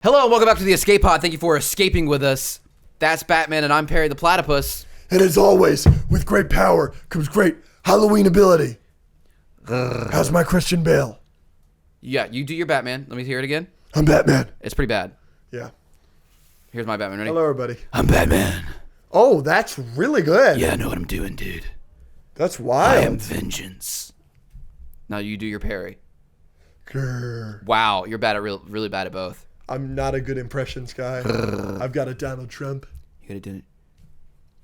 Hello and welcome back to the Escape Pod. Thank you for escaping with us. That's Batman and I'm Perry the Platypus. And as always, with great power comes great Halloween ability. How's my Christian Bale? Yeah, you do your Batman. Let me hear it again. I'm Batman. It's pretty bad. Yeah. Here's my Batman. Ready? Hello, everybody. I'm Batman. Oh, that's really good. Yeah, I know what I'm doing, dude. That's wild. I am vengeance. Now you do your Perry. Grr. Wow, you're bad at really bad at both. I'm not a good impressions guy. I've got a Donald Trump. You gotta do it.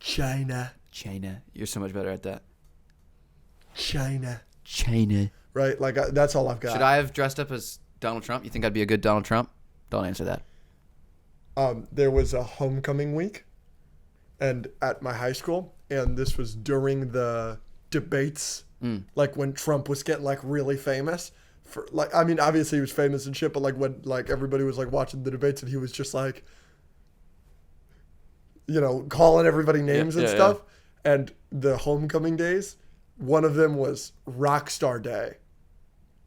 China. You're so much better at that. China. Right? Like, that's all I've got. Should I have dressed up as Donald Trump? You think I'd be a good Donald Trump? Don't answer that. There was a homecoming week and at my high school, and this was during the debates, like when Trump was getting like really famous. For like, I mean, obviously he was famous and shit, but like when like everybody was like watching the debates and he was just like, you know, calling everybody names and stuff. Yeah. And the homecoming days, one of them was Rockstar Day.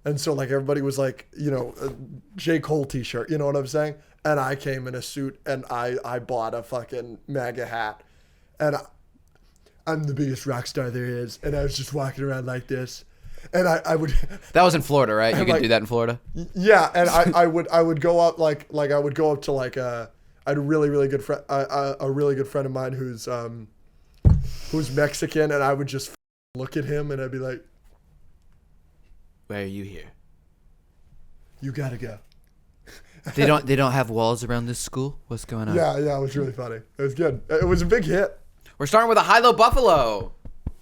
And so like everybody was like, you know, a J. Cole t-shirt, you know what I'm saying? And I came in a suit and I bought a fucking MAGA hat. And I'm the biggest rock star there is. And I was just walking around like this. And I would. That was in Florida, right? You could like, do that in Florida. Yeah, and I would go up like I would go up to like I had a really good friend, a really good friend of mine who's Mexican, and I would just look at him and I'd be like, "Why are you here? You gotta go." They don't have walls around this school. What's going on? Yeah, it was really funny. It was good. It was a big hit. We're starting with a high-low buffalo.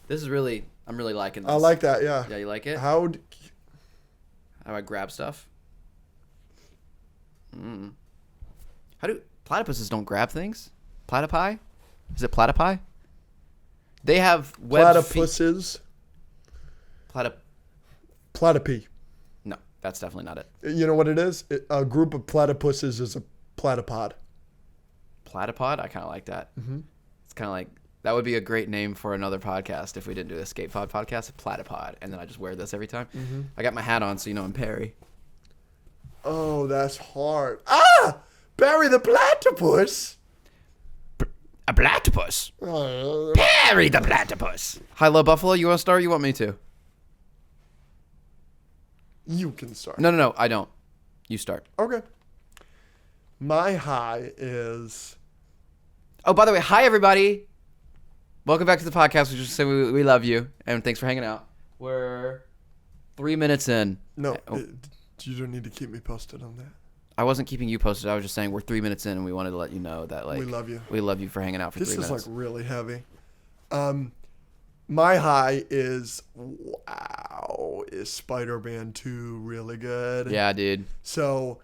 This is really. I'm really liking this. I like that, yeah. Yeah, you like it? How do I grab stuff? How do platypuses don't grab things? Platypi? Is it platypi? They have webbed platypuses. Platypi. No, that's definitely not it. You know what it is? A group of platypuses is a platypod. Platypod? I kind of like that. Mm-hmm. It's kind of like... That would be a great name for another podcast if we didn't do the Escape Pod podcast. Platypod. And then I just wear this every time. Mm-hmm. I got my hat on, so you know I'm Perry. Oh, that's hard. Ah! Barry the platypus. A platypus. Perry the platypus. High-low buffalo, you want to start or you want me to? You can start. No, I don't. You start. Okay. My high is... Oh, by the way, hi, everybody. Welcome back to the podcast. We just say we love you, and thanks for hanging out. We're 3 minutes in. No, you don't need to keep me posted on that. I wasn't keeping you posted. I was just saying we're 3 minutes in, and we wanted to let you know that like we love you. We love you for hanging out for 3 minutes. This is like really heavy. My high is wow. Is Spider-Man 2 really good? Yeah, dude. So,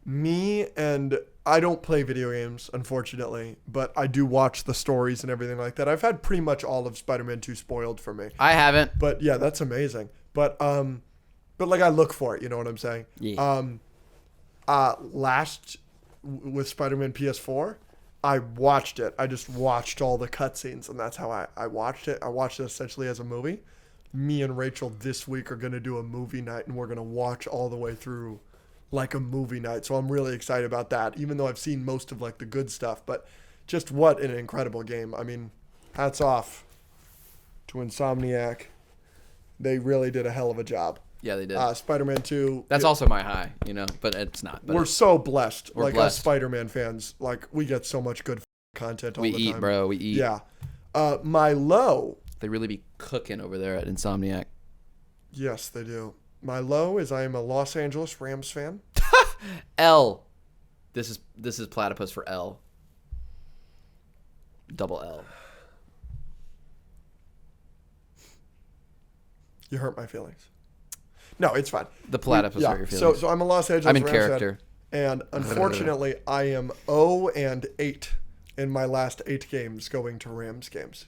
me and I don't play video games, unfortunately, but I do watch the stories and everything like that. I've had pretty much all of Spider-Man 2 spoiled for me. I haven't. But yeah, that's amazing. But like I look for it, you know what I'm saying? Yeah. Last with Spider-Man PS4, I watched it. I just watched all the cutscenes, and that's how I watched it. I watched it essentially as a movie. Me and Rachel this week are gonna do a movie night, and we're gonna watch all the way through like a movie night. So I'm really excited about that, even though I've seen most of like the good stuff. But just what an incredible game. I mean, hats off to Insomniac. They really did a hell of a job. Yeah, they did. Spider-Man 2. That's also my high, you know, but it's not. But we're so blessed. We're like blessed. Us Spider-Man fans, like we get so much good content all the time. We eat, bro. We eat. Yeah. My low. They really be cooking over there at Insomniac. Yes, they do. My low is I am a Los Angeles Rams fan. L. This is platypus for L. Double L. You hurt my feelings. No, it's fine. The platypus hurt your feelings. So I'm a Los Angeles I'm in Rams character. fan, and unfortunately, I am 0-8 in my last 8 games going to Rams games.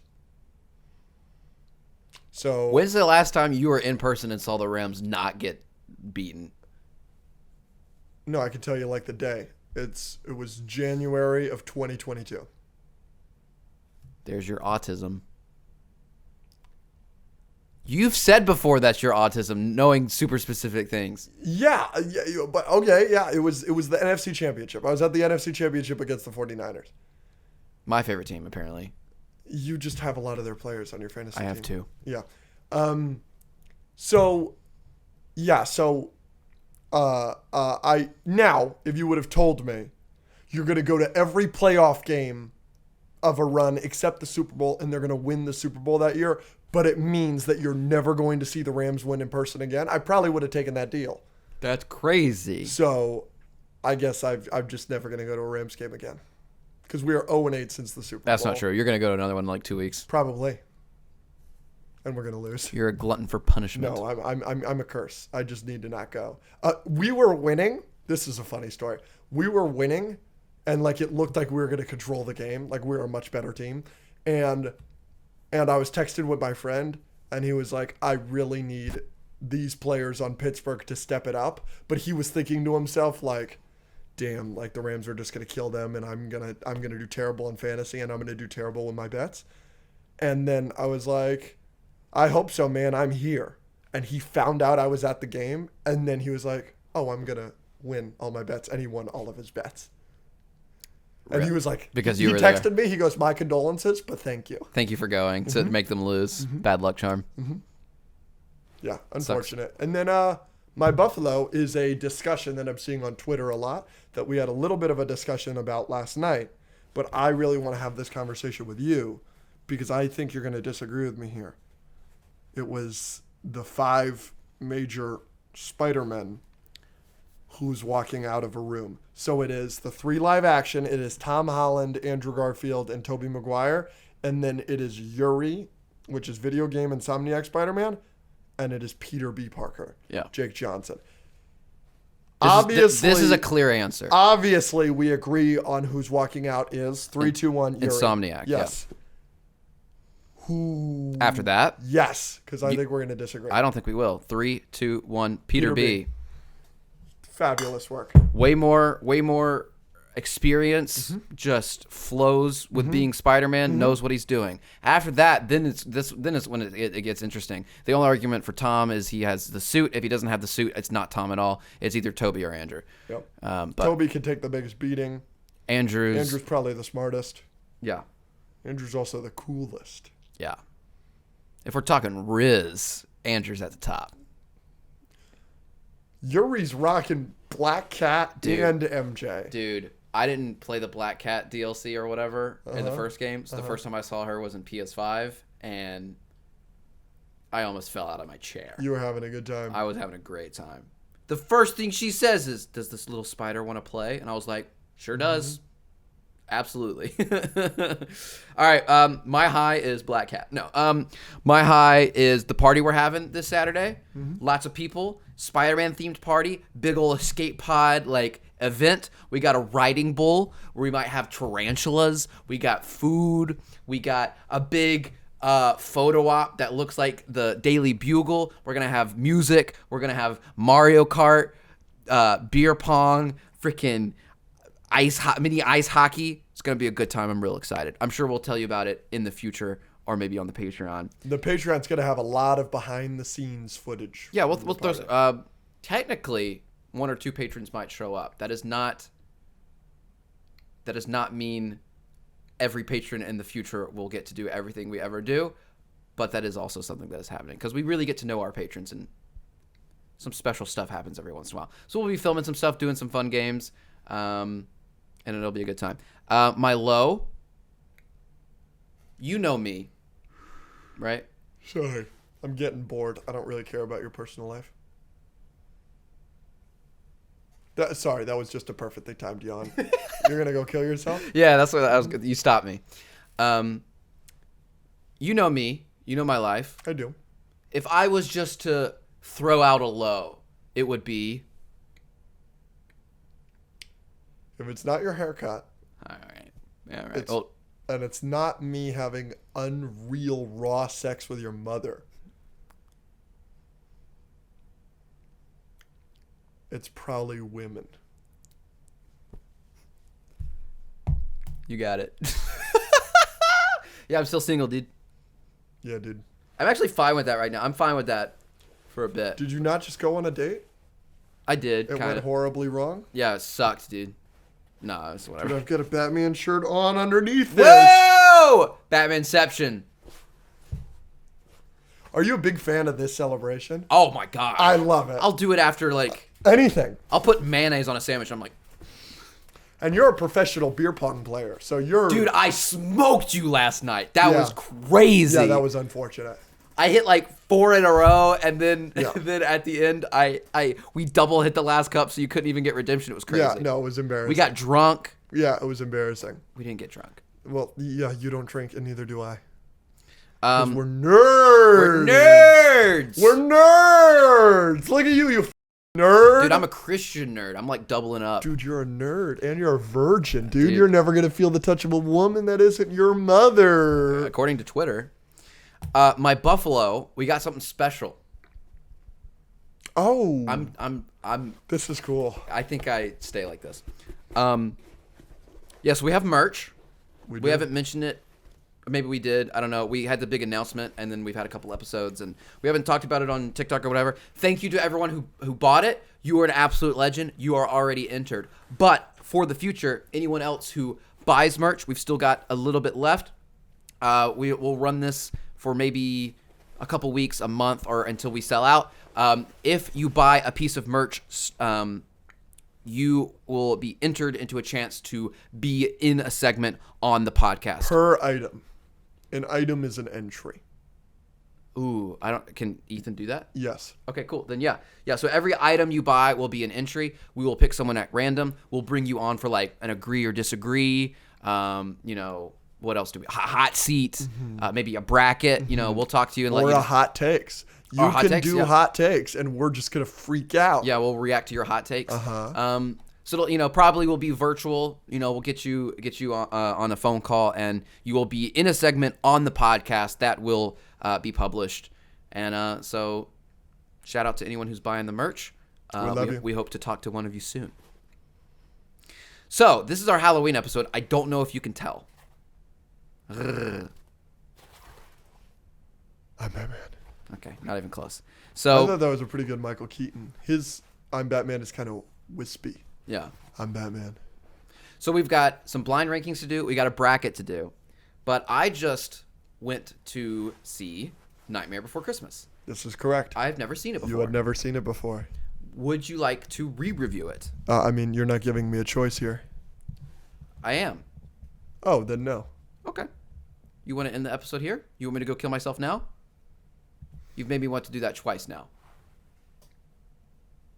So when's the last time you were in person and saw the Rams not get beaten? No, I can tell you like the day. It was January of 2022. There's your autism. You've said before that's your autism, knowing super specific things. Yeah, but okay, yeah, it was the NFC Championship. I was at the NFC Championship against the 49ers. My favorite team, apparently. You just have a lot of their players on your fantasy I team. have two. Yeah. So I now, if you would have told me you're going to go to every playoff game of a run except the Super Bowl and they're going to win the Super Bowl that year, but it means that you're never going to see the Rams win in person again, I probably would have taken that deal. That's crazy. So I guess I'm just never going to go to a Rams game again because we are 0-8 since the Super Bowl. That's not true. You're going to go to another one in like 2 weeks. Probably. And we're going to lose. You're a glutton for punishment. No, I'm a curse. I just need to not go. We were winning. This is a funny story. We were winning, and like it looked like we were going to control the game. Like we were a much better team, and I was texting with my friend, and he was like, "I really need these players on Pittsburgh to step it up." But he was thinking to himself like, "Damn, like the Rams are just going to kill them, and I'm gonna do terrible in fantasy, and I'm gonna do terrible with my bets." And then I was like, I hope so, man. I'm here. And he found out I was at the game. And then he was like, oh, I'm going to win all my bets. And he won all of his bets. And he was like, because you he were texted me. He goes, my condolences, but thank you. Thank you for going to make them lose. Bad luck charm. Yeah, unfortunate. And then my Buffalo is a discussion that I'm seeing on Twitter a lot that we had a little bit of a discussion about last night. But I really want to have this conversation with you because I think you're going to disagree with me here. It was the 5 major Spider-Men who's walking out of a room. So it is the 3 live action. It is Tom Holland, Andrew Garfield, and Tobey Maguire. And then it is Yuri, which is video game Insomniac Spider-Man. And it is Peter B. Parker. Yeah. Jake Johnson. This is a clear answer. Obviously, we agree on who's walking out is 3, 2, 1, Yuri. Insomniac. Yes. Yeah. Who? After that? Yes, because I think we're going to disagree. I don't think we will. 3, 2, 1. Peter B. Fabulous work. Way more experience. Just flows with being Spider-Man. Knows what he's doing. After that, then it's when it gets interesting. The only argument for Tom is he has the suit. If he doesn't have the suit, it's not Tom at all. It's either Toby or Andrew. Yep. But Toby can take the biggest beating. Andrew's probably the smartest. Yeah. Andrew's also the coolest. Yeah. If we're talking Riz, Andrew's at the top. Yuri's rocking Black Cat and MJ. Dude, I didn't play the Black Cat DLC or whatever in the first game. So the first time I saw her was in PS5, and I almost fell out of my chair. You were having a good time. I was having a great time. The first thing she says is, does this little spider want to play? And I was like, sure does. Absolutely. All right. My high is Black Cat. No. My high is the party we're having this Saturday. Lots of people. Spider-Man themed party. Big old escape pod like event. We got a riding bull where we might have tarantulas. We got food. We got a big photo op that looks like the Daily Bugle. We're gonna have music. We're gonna have Mario Kart, beer pong, freaking mini ice hockey. It's going to be a good time. I'm real excited. I'm sure we'll tell you about it in the future or maybe on the Patreon. The Patreon's going to have a lot of behind the scenes footage. Yeah, we'll throw technically 1 or 2 patrons might show up. That does not mean every patron in the future will get to do everything we ever do, but that is also something that is happening because we really get to know our patrons and some special stuff happens every once in a while. So we'll be filming some stuff, doing some fun games. And it'll be a good time. My low, you know me, right? Sorry. I'm getting bored. I don't really care about your personal life. Sorry, that was just a perfectly timed yawn. You're going to go kill yourself? Yeah, that's what I was. You stopped me. You know me. You know my life. I do. If I was just to throw out a low, it would be... If it's not your haircut, all right. And it's not me having unreal raw sex with your mother, it's probably women. You got it. Yeah, I'm still single, dude. Yeah, dude. I'm actually fine with that right now. I'm fine with that for a bit. Did you not just go on a date? I did. It went horribly wrong? Yeah, it sucked, dude. No, it's whatever. Dude, I've got a Batman shirt on underneath this. Whoa! Batmanception. Are you a big fan of this celebration? Oh my god. I love it. I'll do it after like anything. I'll put mayonnaise on a sandwich. I'm like, and you're a professional beer pong player, so you're. dude, I smoked you last night. That was crazy. Yeah, that was unfortunate. I hit like 4 in a row, and then Yeah. then at the end, we double hit the last cup, so you couldn't even get redemption. It was crazy. Yeah, no, it was embarrassing. We got drunk. Yeah, it was embarrassing. We didn't get drunk. Well, yeah, you don't drink, and neither do I. Um, We're nerds. We're nerds. We're nerds. Look at you, you nerd. Dude, I'm a Christian nerd. I'm like doubling up. Dude, you're a nerd, and you're a virgin, dude. Dude. You're never gonna feel the touch of a woman that isn't your mother. According to Twitter, my buffalo, we got something special. Oh, I'm. this is cool. I think I stay like this. Yes, we have merch. We haven't mentioned it. Maybe we did. I don't know. We had the big announcement, and then we've had a couple episodes, and we haven't talked about it on TikTok or whatever. Thank you to everyone who bought it. You are an absolute legend. You are already entered. But for the future, anyone else who buys merch, we've still got a little bit left. We'll run this for maybe a couple weeks, a month, or until we sell out. If you buy a piece of merch, you will be entered into a chance to be in a segment on the podcast. Per item. An item is an entry. Ooh, can Ethan do that? Yes. Okay, cool. Then yeah. So every item you buy will be an entry. We will pick someone at random. We'll bring you on for like an agree or disagree. What else do we? Hot seat. Maybe a bracket. We'll talk to you and let Or you. a hot takes. You Or hot can takes, do yeah. hot takes, and we're just gonna freak out. Yeah, we'll react to your hot takes. So it'll, probably will be virtual. We'll get you on a phone call, and you will be in a segment on the podcast that will be published. And so, shout out to anyone who's buying the merch. We love you. We hope to talk to one of you soon. So this is our Halloween episode. I don't know if you can tell. I'm Batman. Okay, not even close. I So thought that was a pretty good Michael Keaton. His I'm Batman is kind of wispy. yeah. I'm Batman. So we've got some blind rankings to do. We got a bracket to do. But I just went to see Nightmare Before Christmas. This is correct. I've never seen it before. You had never seen it before. Would you like to re-review it? I mean, you're not giving me a choice here. I am. Oh, then no. Okay. You want to end the episode here? You want me to go kill myself now? You've made me want to do that twice now.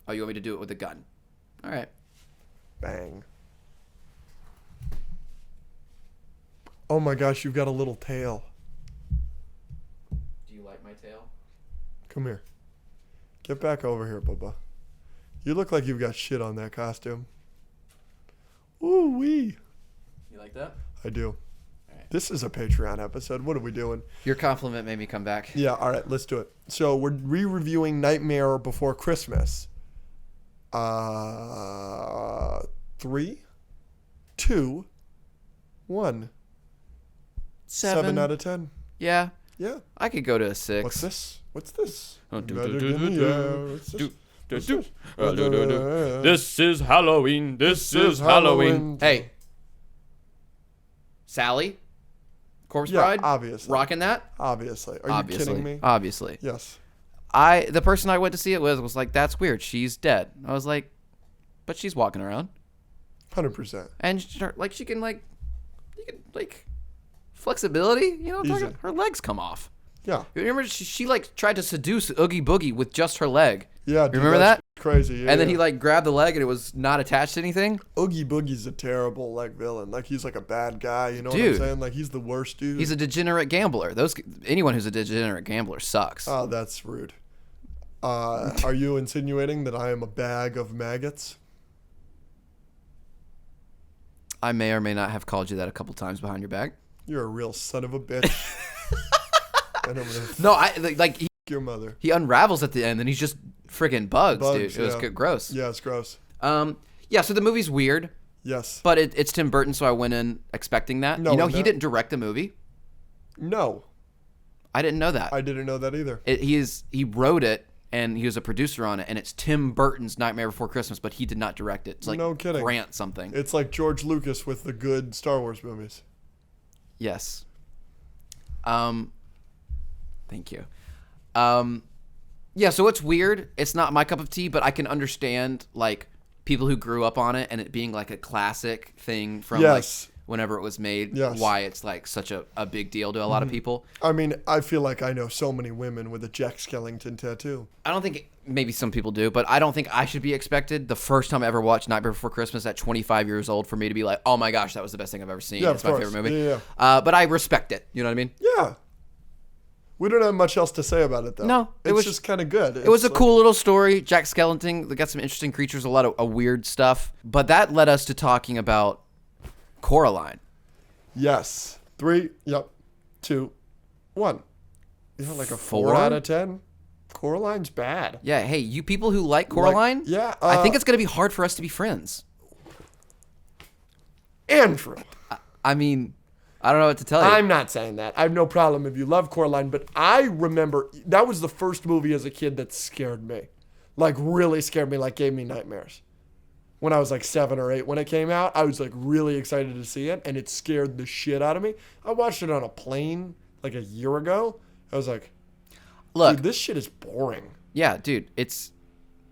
Oh, you want me to do it with a gun? All right. Bang. Oh my gosh, you've got a little tail. Do you like my tail? Come here. Get back over here, Bubba. You look like you've got shit on that costume. Ooh wee. You like that? I do. Alright. This is a Patreon episode. What are we doing? Your compliment made me come back. Yeah, all right, let's do it. So we're re-reviewing Nightmare Before Christmas. 3, 2, 1. 7 out of 10. Yeah. Yeah. I could go to a 6. What's this? What's this? Oh, do, Magic do, do, in the do, air. What's this? do, What's do, this? This is Halloween. This is Halloween. Hey. Sally? Corpse Yeah, Bride? obviously. Rocking that? Obviously. Are Obviously. you kidding me? Obviously. Yes. The person I went to see it with was like, that's weird. She's dead. I was like, but she's walking around. 100%. And she can flexibility, Easy. her legs come off. Yeah. You remember she like tried to seduce Oogie Boogie with just her leg. Yeah. Dude, Remember that's that? crazy. Yeah, And then yeah. he like grabbed the leg and it was not attached to anything. Oogie Boogie's a terrible like villain. Like he's like a bad guy. You know what I'm Dude. saying? Like he's the worst dude. He's a degenerate gambler. Anyone who's a degenerate gambler sucks. Oh, that's rude. Are you insinuating that I am a bag of maggots? I may or may not have called you that a couple times behind your back. You're a real son of a bitch. And I'm gonna No, he your mother. he unravels at the end and he's just friggin' bugs, dude. Bugs, It was yeah. gross. Yeah, it's gross. Yeah. So the movie's weird, Yes. but it's Tim Burton, so I went in expecting that. No, he no. didn't direct the movie. No. I didn't know that. I didn't know that either. He wrote it and he was a producer on it, and it's Tim Burton's Nightmare Before Christmas, but he did not direct it. It's like No kidding. Grant something. It's like George Lucas with the good Star Wars movies. Yes. Thank you. Yeah, so it's weird. It's not my cup of tea, but I can understand like people who grew up on it and it being like a classic thing from like whenever it was made. Yes. Why it's like such a big deal to a lot of people. I mean, I feel like I know so many women with a Jack Skellington tattoo. I don't think maybe some people do, but I don't think I should be expected the first time I ever watched Nightmare Before Christmas at 25 years old for me to be like, oh my gosh, that was the best thing I've ever seen. Yeah, it's of my course. favorite movie. Yeah. But I respect it. You know what I mean? Yeah. We don't have much else to say about it, though. No, it was just kind of good. It was a cool little story. Jack Skellington, they got some interesting creatures, a lot of weird stuff. But that led us to talking about Coraline. Yes. 3, 2, 1. You know, like a 4 4? out of 10. Coraline's bad. Yeah, hey, you people who like Coraline, I think it's going to be hard for us to be friends. Andrew. I mean, I don't know what to tell you. I'm not saying that. I have no problem if you love Coraline, but I remember that was the first movie as a kid that scared me. Like, really scared me, like gave me nightmares. When I was like 7 or 8 when it came out, I was like really excited to see it, and it scared the shit out of me. I watched it on a plane like a year ago. I was like, look, dude, this shit is boring. Yeah, dude,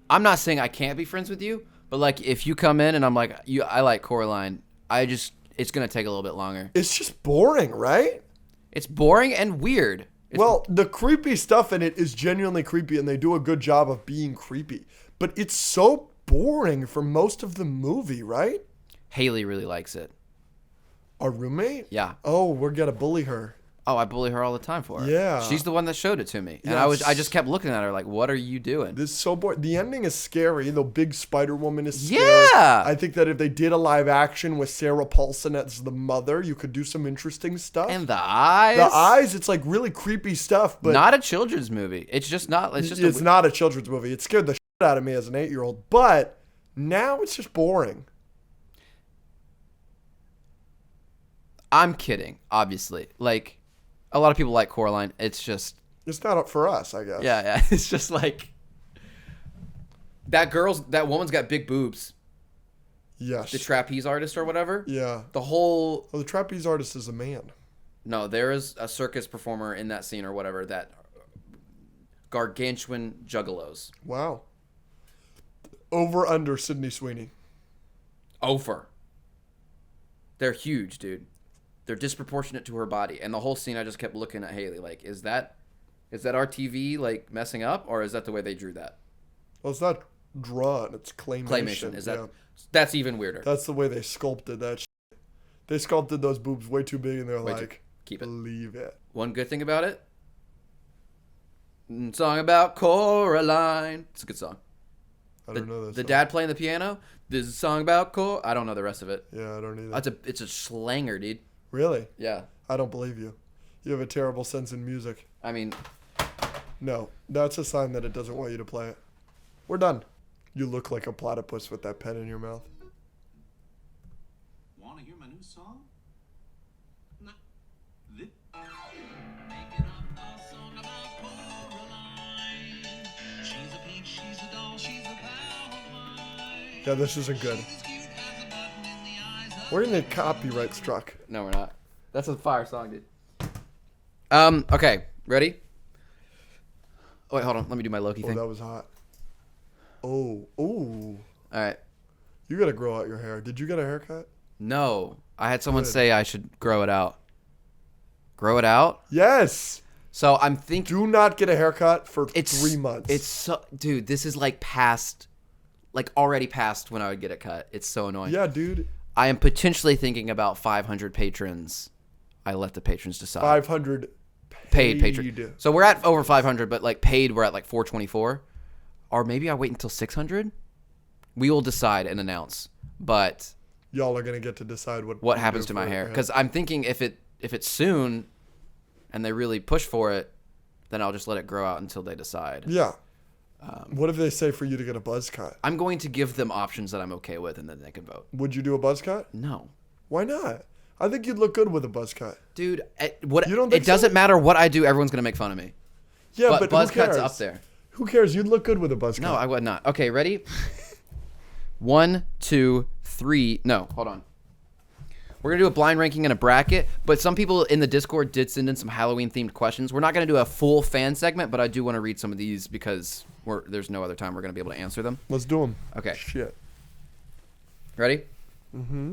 I'm not saying I can't be friends with you, but like if you come in and I'm like, I like Coraline, it's going to take a little bit longer. It's just boring, right? It's boring and weird. Well, the creepy stuff in it is genuinely creepy, and they do a good job of being creepy. But it's so boring for most of the movie, right? Haley really likes it. Our roommate? Yeah. Oh, we're going to bully her. Oh, I bully her all the time for it. Yeah. She's the one that showed it to me. And Yes. I just kept looking at her like, what are you doing? This is so boring. The ending is scary. The big Spider Woman is scary. Yeah. I think that if they did a live action with Sarah Paulson as the mother, you could do some interesting stuff. And the eyes. The eyes, it's like really creepy stuff, but Not a children's movie. It's just not. it's not a children's movie. It scared the shit out of me as an 8-year-old, but now it's just boring. I'm kidding, obviously. Like, a lot of people like Coraline. It's just. It's not up for us, I guess. Yeah. It's just like. That woman's got big boobs. Yes. The trapeze artist or whatever. Yeah. The whole. Well, the trapeze artist is a man. No, there is a circus performer in that scene or whatever that. Gargantuan juggalos. Wow. Over under Sydney Sweeney. Over. They're huge, dude. They're disproportionate to her body, and the whole scene I just kept looking at Haley like, is that our TV like messing up, or is that the way they drew that? Well, it's not drawn. It's claymation. Is that Yeah. that's even weirder? That's the way they sculpted that shit. They sculpted those boobs way too big, and they're like, keep it. Leave it. One good thing about it, song about Coraline. It's a good song. I don't know this. The dad playing the piano. This is a song about I don't know the rest of it. Yeah, I don't either. It's a slanger, dude. Really? Yeah. I don't believe you. You have a terrible sense in music. I mean, No, that's a sign that it doesn't want you to play it. We're done. You look like a platypus with that pen in your mouth. Want to hear my new song? No. Making up a song about Coraline. She's a peach, she's a doll, she's a pal of mine. Yeah, this isn't good. She's cute as a button in the eyes of We're gonna get copyright struck. no, we're not. That's a fire song, dude. Okay, ready? Oh, wait, hold on. Let me do my Loki Oh, thing. that was hot. Oh, ooh. All right. You gotta grow out your hair. Did you get a haircut? No, I had someone Good. say I should grow it out. Grow it out? Yes. So I'm thinking Do not get a haircut for it's 3 months. It's so, dude. This is like past, like already past when I would get it cut. It's so annoying. Yeah, dude. I am potentially thinking about 500 patrons. I let the patrons decide. 500 paid patron. So we're at over 500, but like paid, we're at like 424. Or maybe I wait until 600. We will decide and announce. But Y'all are gonna get to decide what you happens do to my for hair? it. Because I'm thinking if it's soon, and they really push for it, then I'll just let it grow out until they decide. Yeah. What if they say for you to get a buzz cut? I'm going to give them options that I'm okay with, and then they can vote. Would you do a buzz cut? No. Why not? I think you'd look good with a buzz cut. Dude, You don't think it doesn't so? matter what I do. Everyone's gonna make fun of me. Yeah, But but buzz who cares? cut's up there. Who cares? You'd look good with a buzz No, cut. I would not. Okay, ready? 1, 2, 3. No, hold on. We're going to do a blind ranking and a bracket, but some people in the Discord did send in some Halloween-themed questions. We're not going to do a full fan segment, but I do want to read some of these because there's no other time we're going to be able to answer them. Let's do them. Okay. Shit. Ready? Mm-hmm.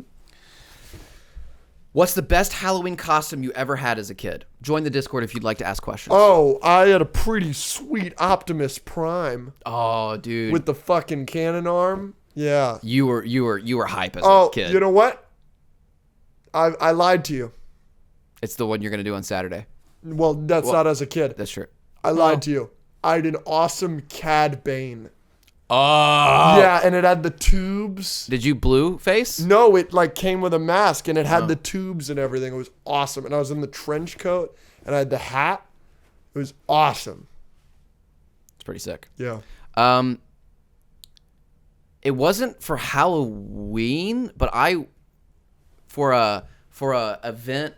What's the best Halloween costume you ever had as a kid? Join the Discord if you'd like to ask questions. Oh, I had a pretty sweet Optimus Prime Oh, dude. with the fucking cannon arm. Yeah. You were hype as Oh, a kid. you know what? I lied to you. It's the one you're going to do on Saturday. Well, that's not as a kid. That's true. I lied to you. I had an awesome Cad Bane. Oh. Yeah, and it had the tubes. Did you blue face? No, it like came with a mask and it had the tubes and everything. It was awesome. And I was in the trench coat and I had the hat. It was awesome. It's pretty sick. Yeah. It wasn't for Halloween, but for a event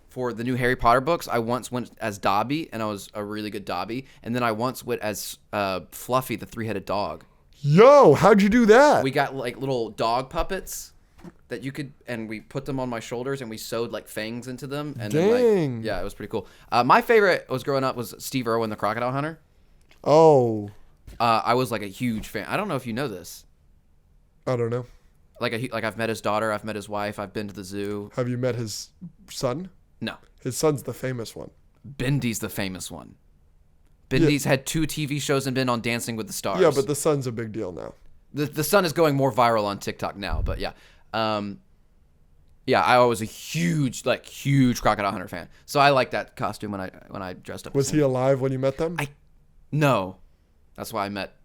for the new Harry Potter books, I once went as Dobby, and I was a really good Dobby. And then I once went as Fluffy, the 3-headed dog. Yo, how'd you do that? We got like little dog puppets that you could, and we put them on my shoulders, and we sewed like fangs into them. And then, Dang. like, yeah, it was pretty cool. My favorite was growing up was Steve Irwin, the Crocodile Hunter. Oh, I was like a huge fan. I don't know if you know this. I don't know. Like I've met his daughter, I've met his wife, I've been to the zoo. Have you met his son? No, His son's the famous one. Bendy's the famous one. Bendy's had 2 TV shows and been on Dancing with the Stars. Yeah, but the son's a big deal now. the son is going more viral on TikTok now. But yeah, yeah, I was a huge Crocodile Hunter fan. So I like that costume when I dressed up. Was as he him. alive when you met them? No, that's why I met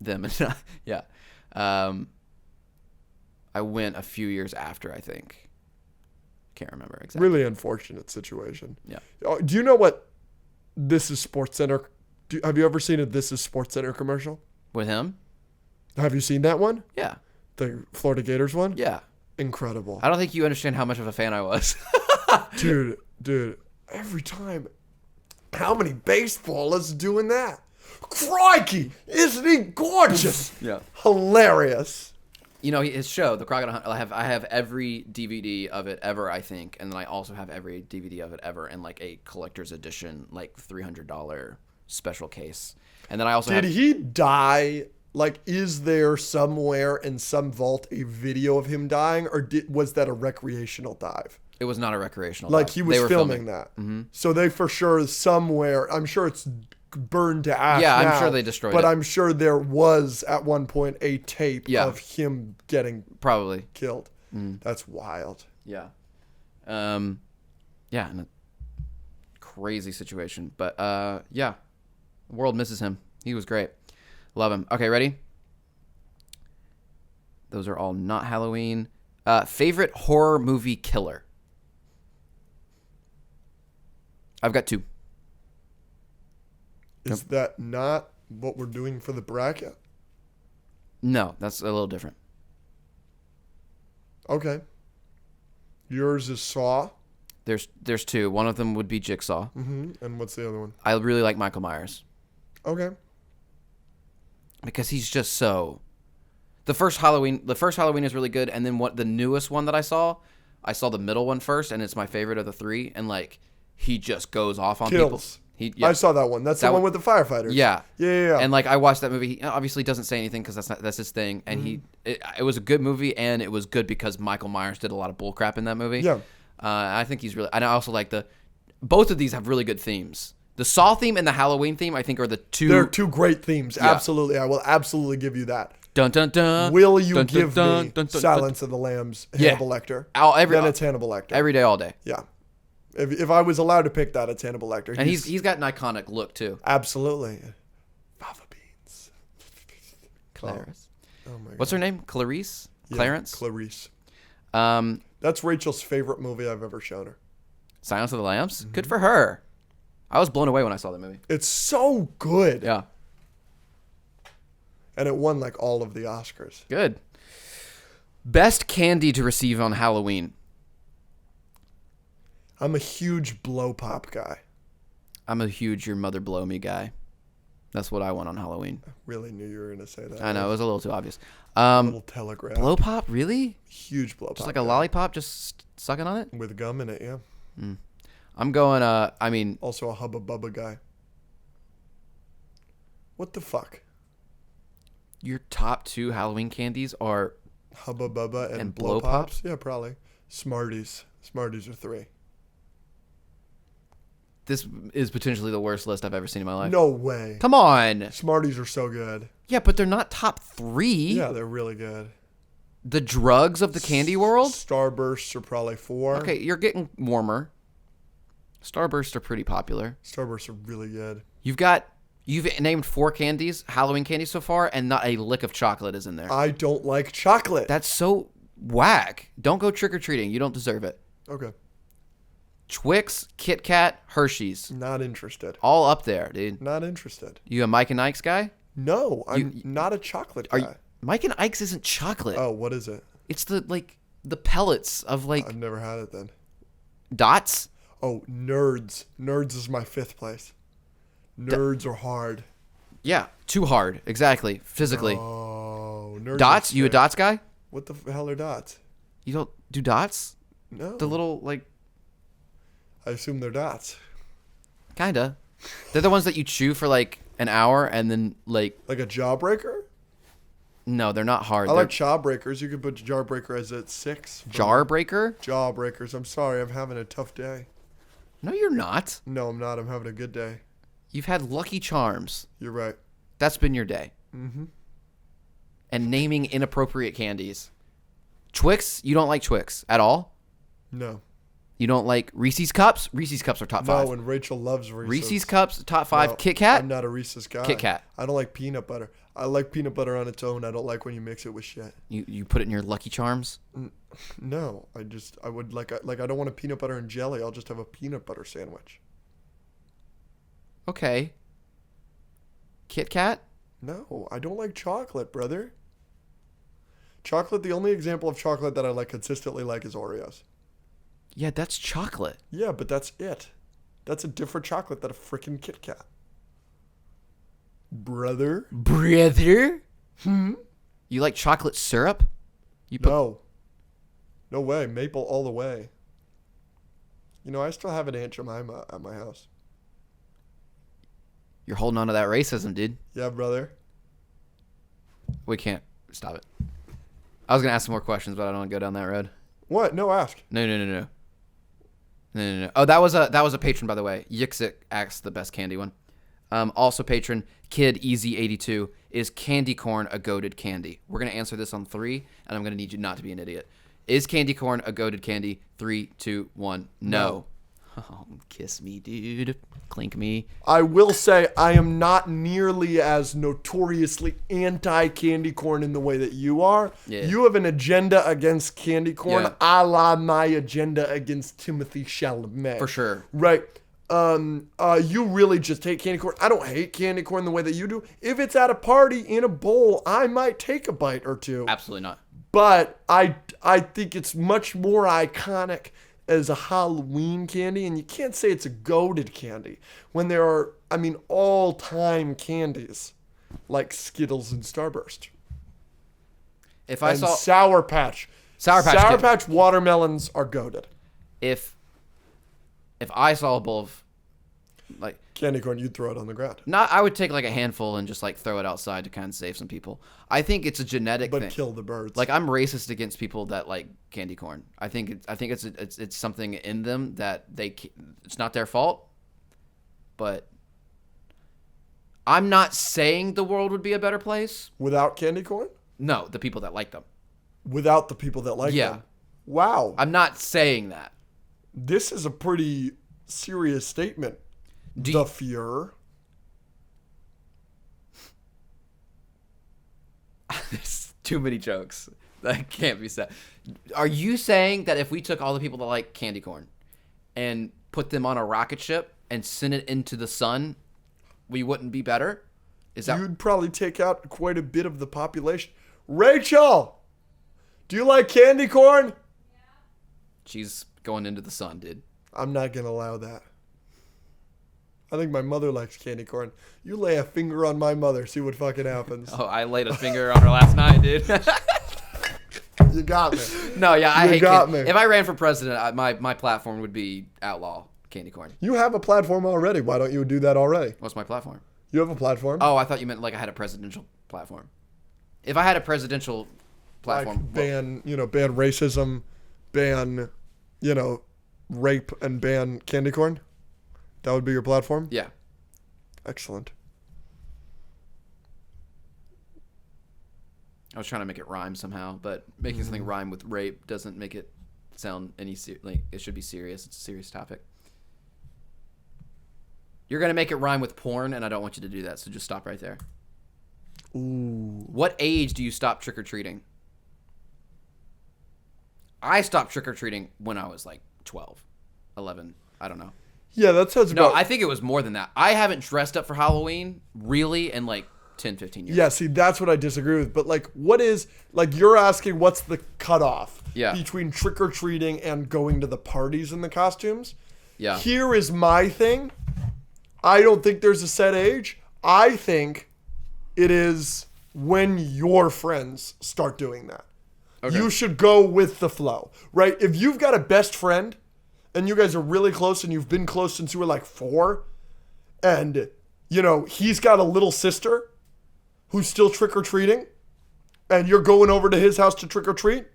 them. Yeah, I went a few years after, I think. Can't remember exactly. Really unfortunate situation. Yeah. Oh, do you know what This is Sports Center? Have you ever seen a This is Sports Center commercial? With him? Have you seen that one? Yeah. The Florida Gators one? Yeah. Incredible. I don't think you understand how much of a fan I was. Dude, every time. How many baseballers doing that? Crikey! Isn't he gorgeous? Yeah. Hilarious. You know, his show, The Crocodile Hunter, I have every DVD of it ever, I think. And then I also have every DVD of it ever in like a collector's edition, like $300 special case. And then I also Did have... he die? Like, is there somewhere in some vault a video of him dying, or was that a recreational dive? It was not a recreational Like, dive. he was They were filming that. Mm-hmm. So they for sure somewhere, I'm sure it's burned to ash Yeah, I'm now, sure they destroyed but it. I'm sure there was at one point a tape Yeah. of him getting Probably. killed. That's wild. Yeah. Yeah, and a crazy situation. But yeah. The world misses him. He was great. Love him. Okay, ready? Those are all not Halloween. Favorite horror movie killer? I've got 2. Is that not what we're doing for the bracket? No, that's a little different. Okay. Yours is Saw. There's 2. One of them would be Jigsaw. Mm-hmm. And what's the other one? I really like Michael Myers Okay. because he's just so. The first Halloween is really good, and then the newest one that I saw the middle one first, and it's my favorite of the 3. And like, he just goes off on Kills. people. I saw that one. That's the That one one- with the firefighters. Yeah. Yeah. And like, I watched that movie. He obviously doesn't say anything because that's his thing. And it was a good movie, and it was good because Michael Myers did a lot of bullcrap in that movie. Yeah. I think he's really. And I also like both of these have really good themes. The Saw theme and the Halloween theme, I think, are the 2. They're 2 great themes. Yeah. Absolutely. I will absolutely give you that. Dun dun dun. Will you dun, give dun, me dun, dun, Silence of the Lambs, Yeah. Hannibal Lecter? Every Then it's Hannibal Lecter. every day, all day. Yeah. If I was allowed to pick that, it's Hannibal Lecter. And he's got an iconic look too. Absolutely. Fava beans. Clarence. Oh my God. What's her name? Clarice? Yeah, Clarence? Clarice. Um, That's Rachel's favorite movie I've ever shown her. Silence of the Lambs? Good for her. I was blown away when I saw that movie. It's so good. Yeah. And it won like all of the Oscars. Good. Best candy to receive on Halloween. I'm a huge blow pop guy. I'm a huge your mother blow me guy. That's what I want on Halloween. Really knew you were gonna say that. I know, it was a little too obvious. Little telegraph. Blow pop, really? Huge blow pop. Just like a guy. lollipop, just sucking on it? With gum in it, yeah. I'm going, I mean, Also a Hubba Bubba guy. What the fuck? your top 2 Halloween candies are Hubba Bubba and, And blow Blow pops? Yeah, probably. Smarties. Smarties are 3. this is potentially the worst list I've ever seen in my life. No way. Come on. Smarties are so good. Yeah, but they're not top 3. Yeah, they're really good. The drugs of the candy world? Starbursts are probably 4. Okay, you're getting warmer. Starbursts are pretty popular. Starbursts are really good. You've named 4 candies, Halloween candies so far, and not a lick of chocolate is in there. I don't like chocolate. That's so whack. Don't go trick-or-treating. You don't deserve it. Okay. Twix, Kit Kat, Hershey's. Not interested. All up there, dude. Not interested. You a Mike and Ike's guy? No, I'm not a chocolate guy. Mike and Ike's isn't chocolate. Oh, what is it? It's the pellets of I've never had it then. dots. Oh, Nerds. Nerds is my 5th place. Nerds are hard. Yeah, too hard. Exactly. Physically. Oh, Nerds. Dots? are You a sick. dots guy? What the hell are dots? You don't do dots? No. The little I assume they're dots. kinda. They're the ones that you chew for an hour and then Like a jawbreaker? no, they're not hard. I They're like jawbreakers. You could put jawbreaker as at 6. jar breaker? Jawbreakers. I'm sorry. I'm having a tough day. No, you're not. No, I'm not. I'm having a good day. You've had Lucky Charms. You're right. That's been your day. Mm-hmm. And naming inappropriate candies. Twix? You don't like Twix at all? No. You don't like Reese's Cups? Reese's Cups are top 5. No, and Rachel loves Reese's. Reese's Cups, top 5. No, Kit Kat? I'm not a Reese's guy. Kit Kat. I don't like peanut butter. I like peanut butter on its own. I don't like when you mix it with shit. You put it in your Lucky Charms? No, I would like I don't want a peanut butter and jelly. I'll just have a peanut butter sandwich. Okay. Kit Kat? No, I don't like chocolate, brother. Chocolate, the only example of chocolate that I consistently like is Oreos. Yeah, that's chocolate. Yeah, but that's it. That's a different chocolate than a freaking Kit Kat. Brother? Brother? You like chocolate syrup? You put No. No way. Maple all the way. You know, I still have an Aunt Jemima at my house. You're holding on to that racism, dude. Yeah, brother. We can't stop it. I was gonna ask some more questions, but I don't want to go down that road. What? No, ask. No. Oh, that was a patron, by the way. Yixit asks the best candy one. Also patron Kid Easy 82 is candy corn a goated candy? We're gonna answer this on 3, and I'm gonna need you not to be an idiot. Is candy corn a goated candy? 3, 2, 1. No. Oh, kiss me, dude. Clink me. I will say I am not nearly as notoriously anti-candy corn in the way that you are. Yeah. You have an agenda against candy corn, Yeah. a la my agenda against Timothy Chalamet. For sure. Right. You really just hate candy corn. I don't hate candy corn the way that you do. If it's at a party in a bowl, I might take a bite or two. Absolutely not. But I think it's much more iconic as a Halloween candy, and you can't say it's a goated candy when there are, all-time candies like Skittles and Starburst. If I And saw Sour Patch. Sour Patch Kid. watermelons are goated. if I saw a bowl of Candy corn, you'd throw it on the ground. I would take a handful and just throw it outside to kind of save some people. I think it's a genetic But thing. kill the birds. I'm racist against people that like candy corn. I think it's something in them that it's not their fault. But I'm not saying the world would be a better place. Without candy corn? No, the people that like them. Without the people that like Yeah. them? Wow. I'm not saying that. This is a pretty serious statement. The Fuhrer. There's too many jokes. That can't be said. Are you saying that if we took all the people that like candy corn and put them on a rocket ship and sent it into the sun, we wouldn't be better? Is that You'd probably take out quite a bit of the population. Rachel! Do you like candy corn? she's going into the sun, dude? I'm not gonna allow that. I think my mother likes candy corn. You lay a finger on my mother, see what fucking happens. Oh, I laid a finger on her last night, dude. You got me. No, yeah, I hate got candy. me. If I ran for president, my platform would be outlaw candy corn. You have a platform already. Why don't you do that already? What's my platform? You have a platform. Oh, I thought you meant like I had a presidential platform. If I had a presidential platform, Like ban racism, ban, rape, and ban candy corn. That would be your platform? yeah. Excellent. I was trying to make it rhyme somehow, but making something rhyme with rape doesn't make it sound like it should be serious. It's a serious topic. You're gonna make it rhyme with porn, and I don't want you to do that. So just stop right there. Ooh. What age do you stop trick or treating? I stopped trick or treating when I was like 12, 11. I don't know. Yeah, that sounds No, about... I think it was more than that. I haven't dressed up for Halloween really in like 10, 15 years. Yeah, see, that's what I disagree with. But, like, what is... Like, you're asking what's the cutoff between trick-or-treating and going to the parties in the costumes? Yeah. Here is my thing. I don't think there's a set age. I think it is when your friends start doing that. Okay. You should go with the flow, right? If you've got a best friend and you guys are really close and you've been close since you were like 4 and, he's got a little sister who's still trick-or-treating and you're going over to his house to trick-or-treat,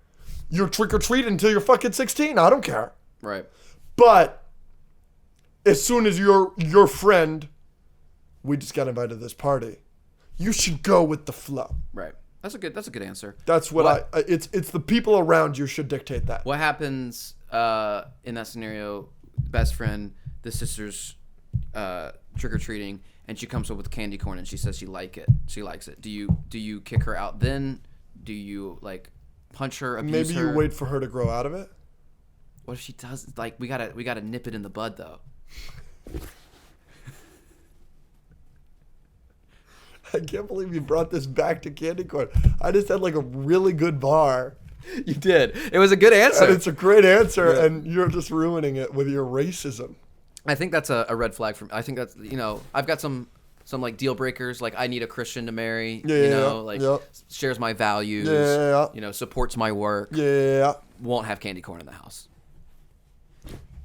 you're trick-or-treat until you're fucking 16. I don't care. Right. But as soon as your friend, we just got invited to this party, you should go with the flow. Right. That's a good answer. That's what it's the people around you should dictate that. What happens in that scenario? Best friend, the sister's trick or treating, and she comes up with candy corn, and she says she likes it. Do you kick her out then? Do you like punch her, abuse Maybe her? you wait for her to grow out of it. What if she does? Like we gotta nip it in the bud though. I can't believe you brought this back to candy corn. I just had like a really good bar. You did. It was a good answer. And it's a great answer, and you're just ruining it with your racism. I think that's a red flag for me. I think that's I've got some like deal breakers. Like I need a Christian to marry. Shares my values. Yeah. Supports my work. Yeah. Won't have candy corn in the house.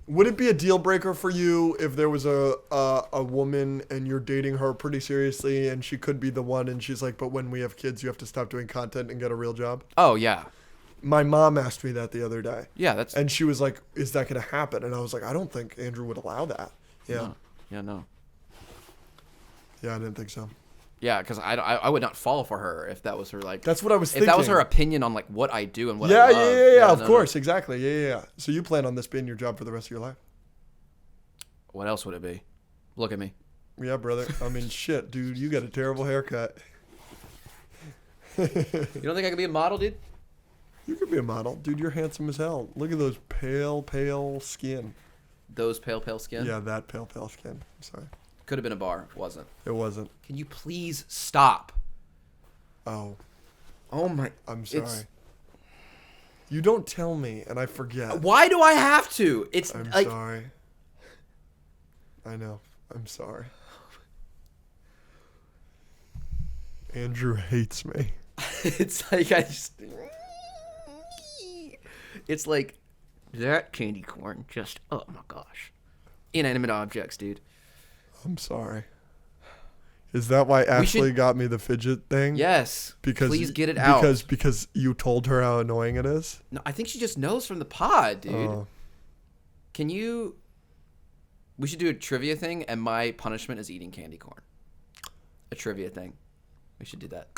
Would it be a deal breaker for you if there was a woman and you're dating her pretty seriously and she could be the one and she's like, but when we have kids, you have to stop doing content and get a real job? Oh yeah. My mom asked me that the other day. Yeah, and she was like, is that going to happen? And I was like, I don't think Andrew would allow that. Yeah. No. Yeah, no. Yeah, I didn't think so. Yeah, because I would not fall for her if that was her like. That's what I was thinking. If that was her opinion on like what I do and what I love. Yeah. Of course, exactly. Yeah. So you plan on this being your job for the rest of your life? What else would it be? Look at me. Yeah, brother. I mean, shit, dude. You got a terrible haircut. You don't think I could be a model, dude? You could be a model, dude. You're handsome as hell. Look at those pale skin. Those pale skin. Yeah, that pale skin. I'm sorry. Could have been a bar. Wasn't. It wasn't. Can you please stop? Oh my. I'm sorry. You don't tell me, and I forget. Why do I have to? It's I'm like. sorry. I know. I'm sorry. Andrew hates me. It's like It's like that candy corn. Just oh my gosh, inanimate objects, dude. I'm sorry. Is that why Ashley got me the fidget thing? Yes. Because please get it out. Because you told her how annoying it is? No, I think she just knows from the pod, dude. Oh. Can you... We should do a trivia thing, and my punishment is eating candy corn. A trivia thing. We should do that.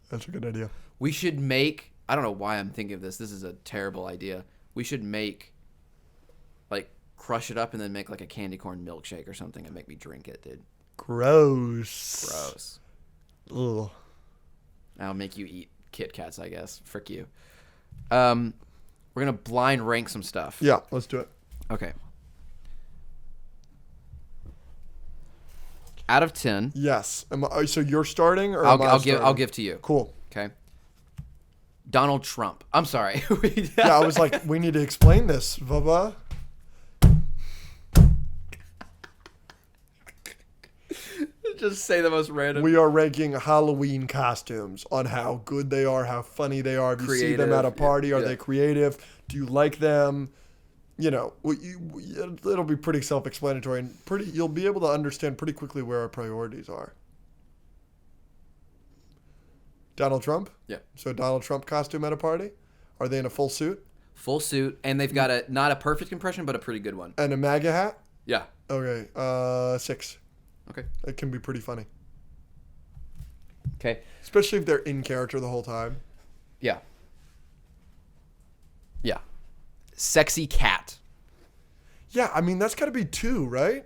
That's a good idea. We should make... I don't know why I'm thinking of this. This is a terrible idea. We should make... Like, crush it up and then make, like, a candy corn milkshake or something and make me drink it, dude. Gross. Ugh. I'll make you eat Kit Kats, I guess. Frick you. We're going to blind rank some stuff. Yeah, let's do it. Okay. Out of 10. Yes. So you're starting, or I'll give to you. Cool. Okay. Donald Trump. I'm sorry. Yeah, I was like, we need to explain this, Bubba. Just say the most random. We are ranking Halloween costumes on how good they are, how funny they are. If you see them Creative, at a party, are yeah. they creative? Do you like them? You know, it'll be pretty self-explanatory and you'll be able to understand pretty quickly where our priorities are. Donald Trump? Yeah. So Donald Trump costume at a party? Are they in a full suit? Full suit, and they've got not a perfect impression, but a pretty good one. And a MAGA hat? Yeah. Okay, 6. Okay. It can be pretty funny. Okay. Especially if they're in character the whole time. Yeah. Yeah. Sexy cat. Yeah, I mean, that's got to be 2, right?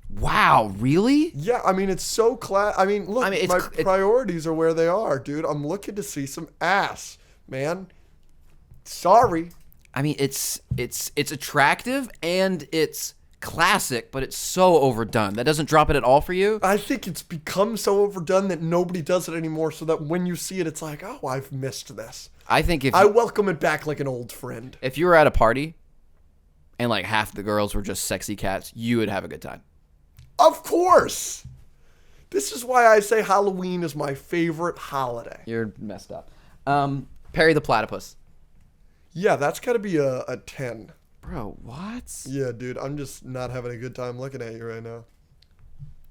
Wow, really? Yeah, I mean, it's so I mean, look, my priorities are where they are, dude. I'm looking to see some ass, man. Sorry. I mean, it's attractive and it's classic, but it's so overdone. That doesn't drop it at all for you? I think it's become so overdone that nobody does it anymore, so that when you see it, it's like, oh, I've missed this. I think I welcome it back like an old friend. if you were at a party and like half the girls were just sexy cats, you would have a good time. Of course. This is why I say Halloween is my favorite holiday. You're messed up. Perry the Platypus. Yeah, that's got to be a 10. Bro, what? Yeah, dude, I'm just not having a good time looking at you right now.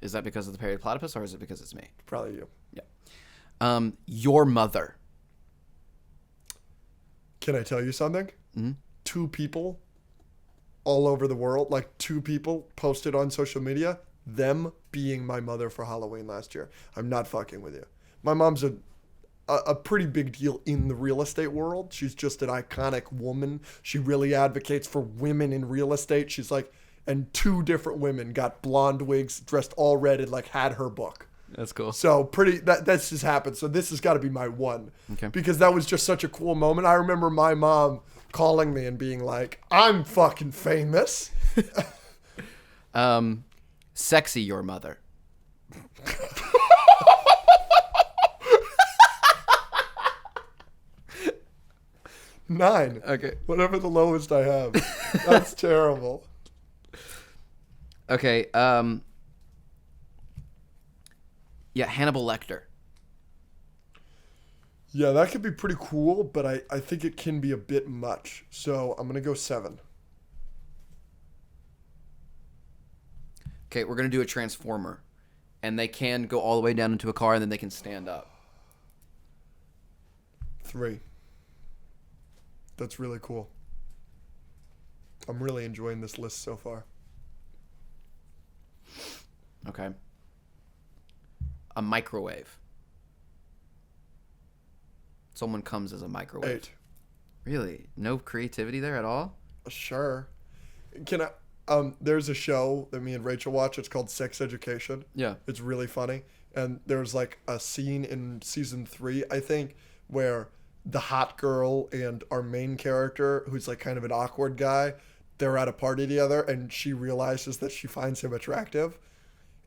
Is that because of the Perry the Platypus or is it because it's me? Probably you. Yeah. Your mother. Can I tell you something? Mm-hmm. 2 people all over the world, like 2 people posted on social media, them being my mother for Halloween last year. I'm not fucking with you. My mom's a pretty big deal in the real estate world. She's just an iconic woman. She really advocates for women in real estate. She's like, and 2 different women got blonde wigs, dressed all red, and like had her book. That's cool. So that's just happened. So this has got to be my 1. Okay. Because that was just such a cool moment. I remember my mom calling me and being like, I'm fucking famous. Sexy your mother. 9. Okay. Whatever the lowest I have. That's terrible. Okay, yeah, Hannibal Lecter. Yeah, that could be pretty cool, but I think it can be a bit much. So I'm going to go 7. Okay, we're going to do a Transformer. And they can go all the way down into a car and then they can stand up. 3. That's really cool. I'm really enjoying this list so far. Okay. A microwave. Someone comes as a microwave. 8. Really? No creativity there at all? Sure. Can I... there's a show that me and Rachel watch. It's called Sex Education. Yeah. It's really funny. And there's like a scene in season 3, I think, where the hot girl and our main character, who's like kind of an awkward guy, they're at a party together and she realizes that she finds him attractive.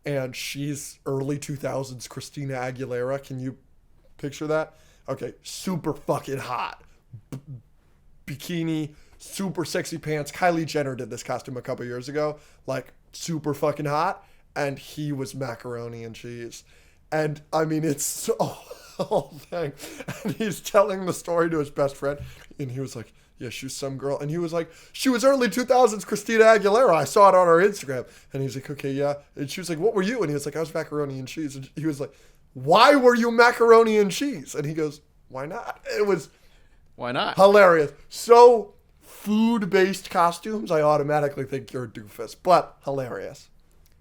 And she's early 2000s Christina Aguilera. Can you picture that? Okay, super fucking hot. Bikini, super sexy pants. Kylie Jenner did this costume a couple years ago. Like, super fucking hot. And he was macaroni and cheese. And, I mean, it's so... whole thing. And he's telling the story to his best friend. And he was like, yeah, she was some girl. And he was like, she was early 2000s Christina Aguilera. I saw it on her Instagram. And he's like, okay, yeah. And she was like, what were you? And he was like, I was macaroni and cheese. And he was like, why were you macaroni and cheese? And he goes, why not? It was... Why not? hilarious. So food-based costumes, I automatically think you're a doofus, but hilarious.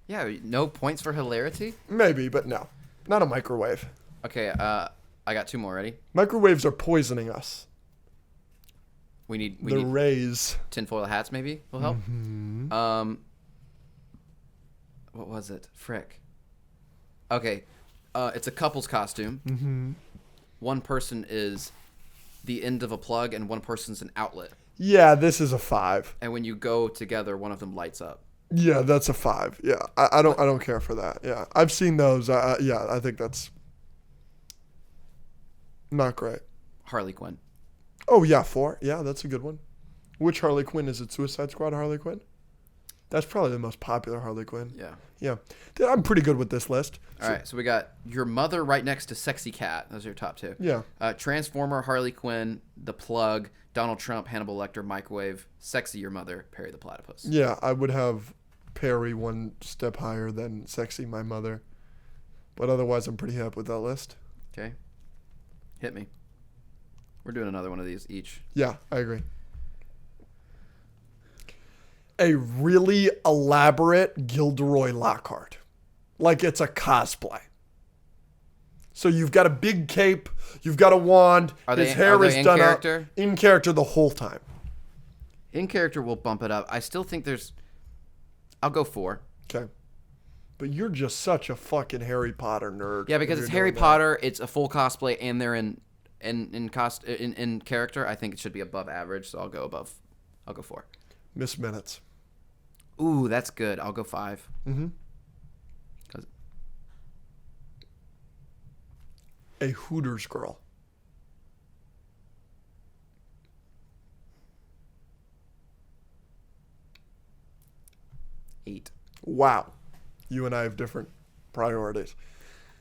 Yeah, no points for hilarity? Maybe, but no. Not a microwave. Okay, I got 2 more. Ready? Microwaves are poisoning us. We need The rays. tinfoil hats maybe will help. Mm-hmm. What was it? Frick. Okay, it's a couple's costume. Mm-hmm. One person is the end of a plug and one person's an outlet. Yeah, this is a 5. And when you go together, one of them lights up. Yeah, that's a 5. Yeah, I don't care for that. Yeah, I've seen those. Yeah, I think that's not great. Harley Quinn. Oh yeah, 4. Yeah, that's a good one. Which Harley Quinn is it? Suicide Squad Harley Quinn? That's probably the most popular Harley Quinn. Yeah. Yeah. Dude, I'm pretty good with this list. All right, so we got your mother right next to Sexy Cat. Those are your top two. Yeah. Transformer, Harley Quinn, The Plug, Donald Trump, Hannibal Lecter, Microwave, Sexy Your Mother, Perry the Platypus. Yeah, I would have Perry one step higher than Sexy My Mother. But otherwise, I'm pretty happy with that list. Okay. Hit me. We're doing another one of these each. Yeah, I agree. A really elaborate Gilderoy Lockhart. Like it's a cosplay. So you've got a big cape, you've got a wand, his hair is in done character? up in character the whole time. In character, we'll bump it up. I still think I'll go 4. Okay. But you're just such a fucking Harry Potter nerd. Yeah, because if it's you're Harry doing that. Potter, it's a full cosplay, and they're in character. I think it should be above average, so I'll go 4. Miss Minutes. Ooh, that's good. I'll go 5. Mm-hmm. 'Cause- A Hooters girl. Eight. Wow. You and I have different priorities.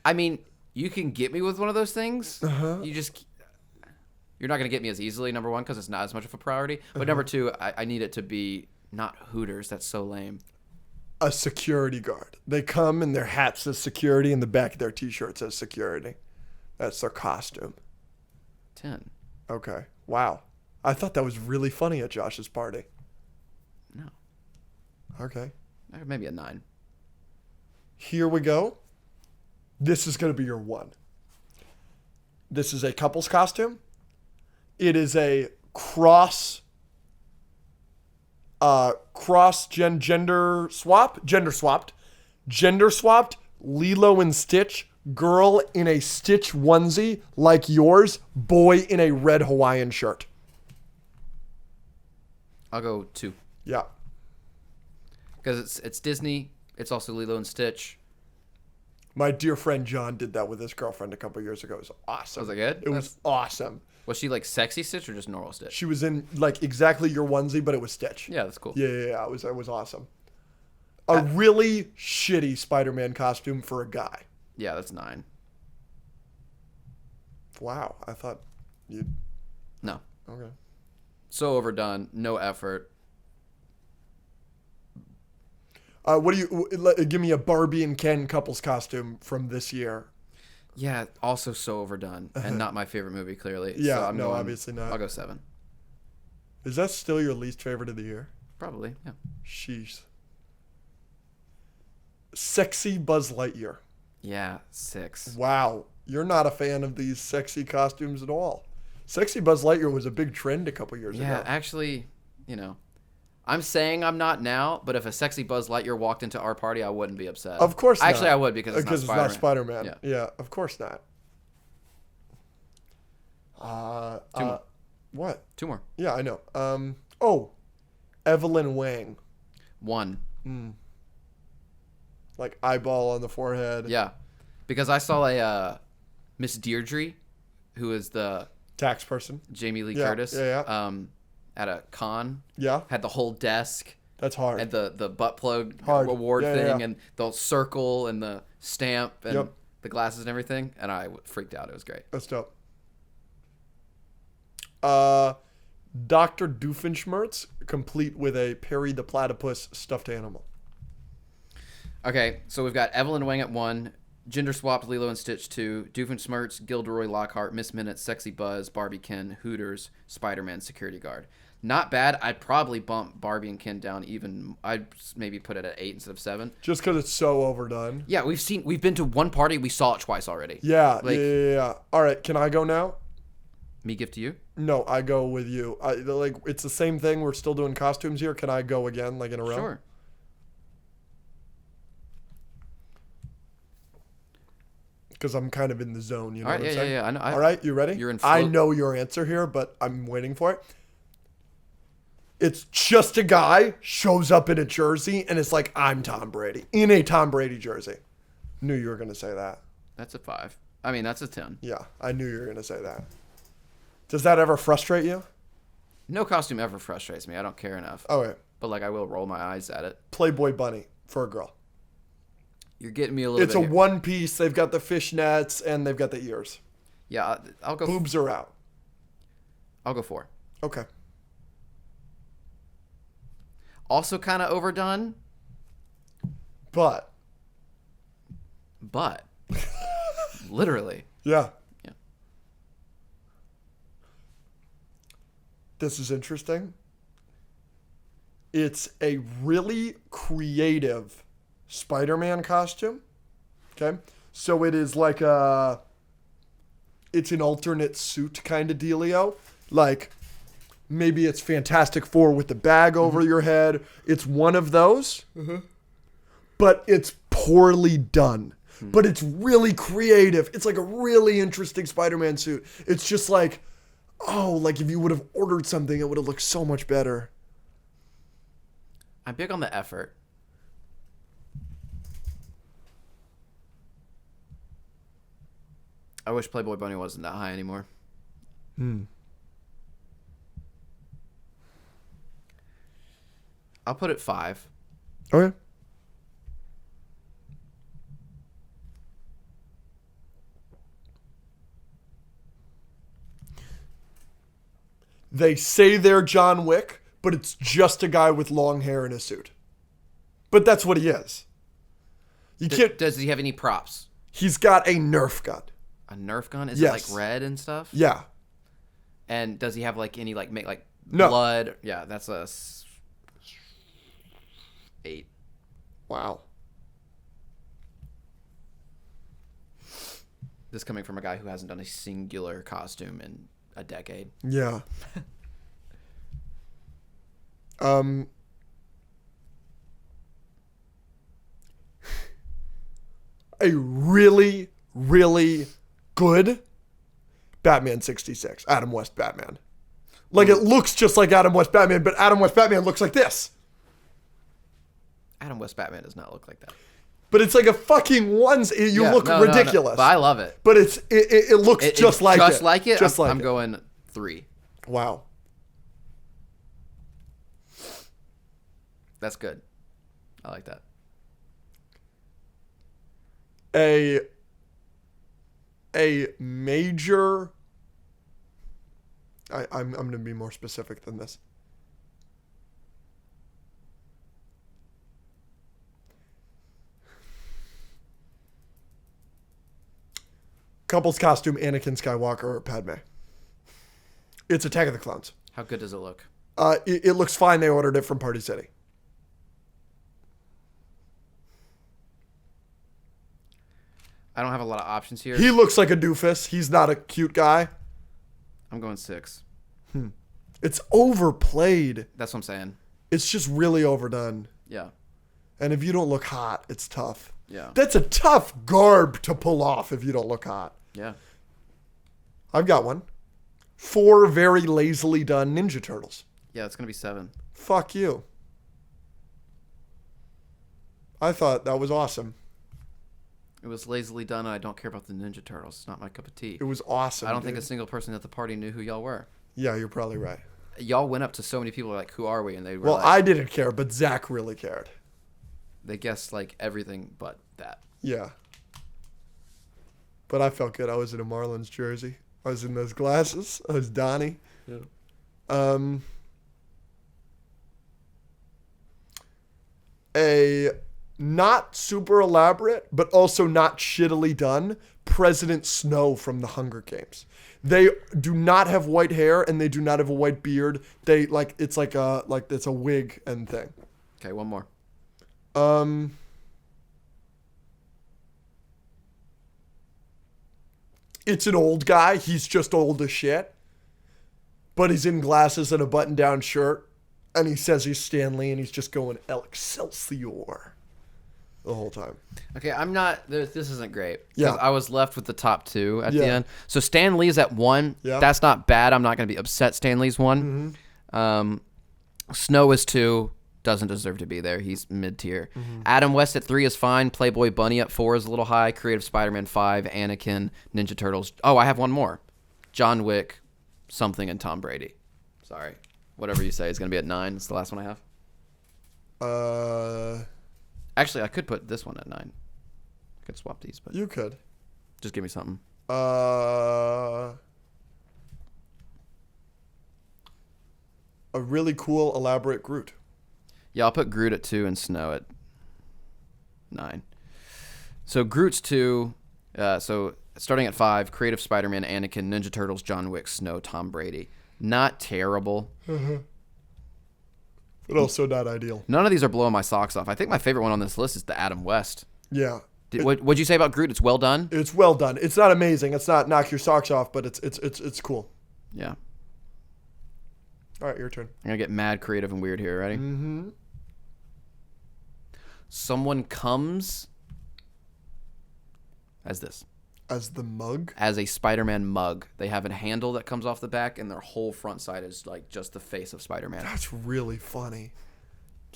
I mean, you can get me with one of those things. Uh-huh. You're not going to get me as easily, number one, because it's not as much of a priority. But number two, I need it to be not Hooters. That's so lame. A security guard. They come and their hat says security and the back of their t-shirt says security. That's their costume. 10. Okay. Wow. I thought that was really funny at Josh's party. No. Okay. Maybe a 9. Here we go. This is going to be your 1. This is a couple's costume. It is a gender swapped Lilo and Stitch, girl in a Stitch onesie like yours, boy in a red Hawaiian shirt. I'll go 2. Yeah. Because it's Disney. It's also Lilo and Stitch. My dear friend John did that with his girlfriend a couple years ago. It was awesome. Was it good? It was awesome. Was she like sexy Stitch or just normal Stitch? She was in like exactly your onesie, but it was Stitch. Yeah, that's cool. Yeah. It was awesome. A really shitty Spider-Man costume for a guy. Yeah, that's 9. Wow, I thought you'd... No. Okay. So overdone. No effort. What do you... Give me a Barbie and Ken couples costume from this year. Yeah, also so overdone. And not my favorite movie, clearly. Yeah, So I'm no, going- obviously not. I'll go 7. Is that still your least favorite of the year? Probably, yeah. Sheesh. Sexy Buzz Lightyear. Yeah, 6. Wow, you're not a fan of these sexy costumes at all. Sexy Buzz Lightyear was a big trend a couple years Yeah, ago. actually, I'm saying I'm not now, but if a sexy Buzz Lightyear walked into our party, I wouldn't be upset. Of course not. Actually, I would because it's not Spider-Man. Spider-Man. Yeah. Yeah, of course not. 2 more. What? 2 more. Yeah, I know. Evelyn Wang. 1. Like eyeball on the forehead. Yeah. Because I saw a Miss Deirdre, who is the Tax person. Jamie Lee Yeah, Curtis, yeah. at a con. Yeah, Had the whole desk that's hard. and the butt plug Hard. award Yeah, thing yeah. and the circle and the stamp and Yep. the glasses and everything. And I freaked out. It was great. That's dope. Dr. Doofenshmirtz, complete with a Perry the Platypus stuffed animal. Okay, so we've got Evelyn Wang at 1, gender swapped Lilo and Stitch 2, Doofenshmirtz, Gilderoy Lockhart, Miss Minute, Sexy Buzz, Barbie Ken, Hooters, Spider-Man, Security Guard. Not bad. I'd probably bump Barbie and Ken down even. I'd maybe put it at 8 instead of 7. Just because it's so overdone. Yeah, we've been to one party. We saw it twice already. Yeah, Like- yeah. All right, can I go now? Me give to you? No, I go with you. It's the same thing. We're still doing costumes here. Can I go again, like in a row? Sure. Because I'm kind of in the zone. You know All right, what I'm yeah, saying? yeah. I know. All right, you ready? You're in I float. know your answer here, but I'm waiting for it. It's just a guy shows up in a jersey and it's like, I'm Tom Brady in a Tom Brady jersey. Knew you were going to say that. That's a 5. I mean, that's a 10. Yeah, I knew you were going to say that. Does that ever frustrate you? No costume ever frustrates me. I don't care enough. Oh, wait. but like I will roll my eyes at it. Playboy bunny for a girl. You're getting me a little It's bit a here. one piece. They've got the fishnets and they've got the ears. Yeah, I'll go. Boobs are out. I'll go 4. Okay. Also kind of overdone, But literally. yeah. Yeah. This is interesting. It's a really creative Spider-Man costume. Okay. So it is like it's an alternate suit kind of dealio. Like maybe it's Fantastic Four with the bag over your head. It's one of those. But it's poorly done. But it's really creative. It's like a really interesting Spider-Man suit. It's just like, oh, like if you would have ordered something, it would have looked so much better. I'm big on the effort. I wish Playboy Bunny wasn't that high anymore. I'll put it 5. Okay. They say they're John Wick, but it's just a guy with long hair in a suit. But that's what he is. You can't. Does he have any props? He's got a Nerf gun. A Nerf gun? Is Yes. it like red and stuff? Yeah. And does he have like any like make like No. blood? Yeah, that's a 8. Wow. This coming from a guy who hasn't done a singular costume in a decade. Yeah. A really, really good Batman 66. Adam West Batman. Like it looks just like Adam West Batman, but Adam West Batman looks like this. Adam West Batman does not look like that. But it's like a fucking onesie. You Yeah, look no, no, no. ridiculous. But I love it. But it looks just like it. Just like it? Just like I'm it. going 3. Wow. That's good. I like that. A major. I'm going to be more specific than this. Couple's costume, Anakin Skywalker or Padme. It's Attack of the Clones. How good does it look? It looks fine. They ordered it from Party City. I don't have a lot of options here. He looks like a doofus. He's not a cute guy. I'm going 6. It's overplayed. That's what I'm saying. It's just really overdone. Yeah. And if you don't look hot, it's tough. Yeah. That's a tough garb to pull off if you don't look hot. Yeah. I've got one. 4 very lazily done Ninja Turtles. Yeah, it's going to be 7. Fuck you. I thought that was awesome. It was lazily done, and I don't care about the Ninja Turtles. It's not my cup of tea. It was awesome. I don't think dude. a single person at the party knew who y'all were. Yeah, you're probably right. Y'all went up to so many people like, who are we? And they were Well, like, I didn't care, but Zach really cared. they guessed like everything but that. Yeah. But I felt good. I was in a Marlins jersey. I was in those glasses. I was Donnie. Yeah. A not super elaborate, but also not shittily done President Snow from the Hunger Games. They do not have white hair and they do not have a white beard. They it's a wig and thing. Okay, one more. It's an old guy. He's just old as shit. But he's in glasses and a button-down shirt. And he says he's Stan Lee and he's just going Excelsior the whole time. Okay, I'm not. This isn't great. Yeah. I was left with the top 2 at the Yeah. end. So Stan Lee's at 1. Yeah. That's not bad. I'm not going to be upset. Stan Lee's 1. Snow is 2. Doesn't deserve to be there. He's mid-tier. Adam West at 3 is fine. Playboy Bunny at 4 is a little high. Creative Spider-Man 5. Anakin. Ninja Turtles. Oh, I have one more. John Wick, something, and Tom Brady. Sorry. Whatever you say is going to be at 9. It's the last one I have. Actually, I could put this one at 9. I could swap these, but You could. just give me something. A really cool, elaborate Groot. Yeah, I'll put Groot at 2 and Snow at 9. So Groot's 2. So starting at 5, Creative Spider-Man, Anakin, Ninja Turtles, John Wick, Snow, Tom Brady. Not terrible. But also not ideal. None of these are blowing my socks off. I think my favorite one on this list is the Adam West. Yeah. What'd you say about Groot? It's well done? It's well done. It's not amazing. It's not knock your socks off, but it's cool. Yeah. All right, your turn. I'm going to get mad creative and weird here. Ready? Mm-hmm. Someone comes as this. As the mug? As a Spider-Man mug. They have a handle that comes off the back, and their whole front side is like just the face of Spider-Man. That's really funny.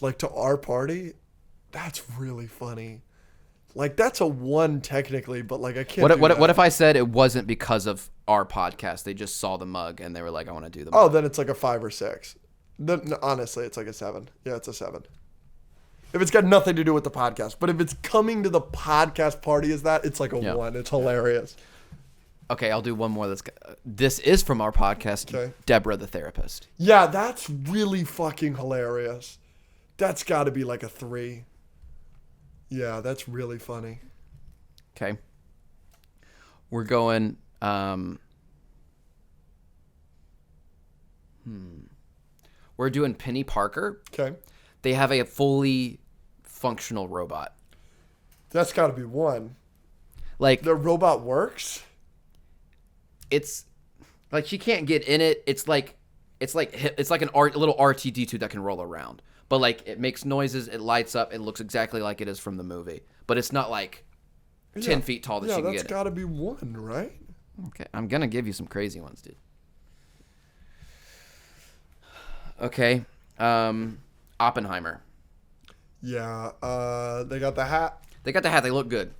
Like, to our party, that's really funny. Like, that's a 1 technically, but like I can't. What if I said it wasn't because of our podcast? They just saw the mug and they were like, I want to do the mug. Oh, then it's like a 5 or 6. Then no, honestly, it's like a 7. Yeah, it's a 7. If it's got nothing to do with the podcast, but if it's coming to the podcast party as that, it's like a 1. It's hilarious. Okay, I'll do one more. This is from our podcast, Okay. Deborah the Therapist. Yeah, that's really fucking hilarious. That's got to be like a 3. Yeah, that's really funny. Okay. We're going, we're doing Penny Parker. Okay. They have a fully functional robot. That's got to be 1. Like, The robot works? it's like she can't get in it. It's like a little R2D2 that can roll around. But like it makes noises, it lights up, it looks exactly like it is from the movie. But it's not like 10 feet tall that she can that's get it. got to be 1, right? Okay, I'm gonna give you some crazy ones, dude. Okay, Oppenheimer. Yeah, they got the hat. They got the hat. They look good,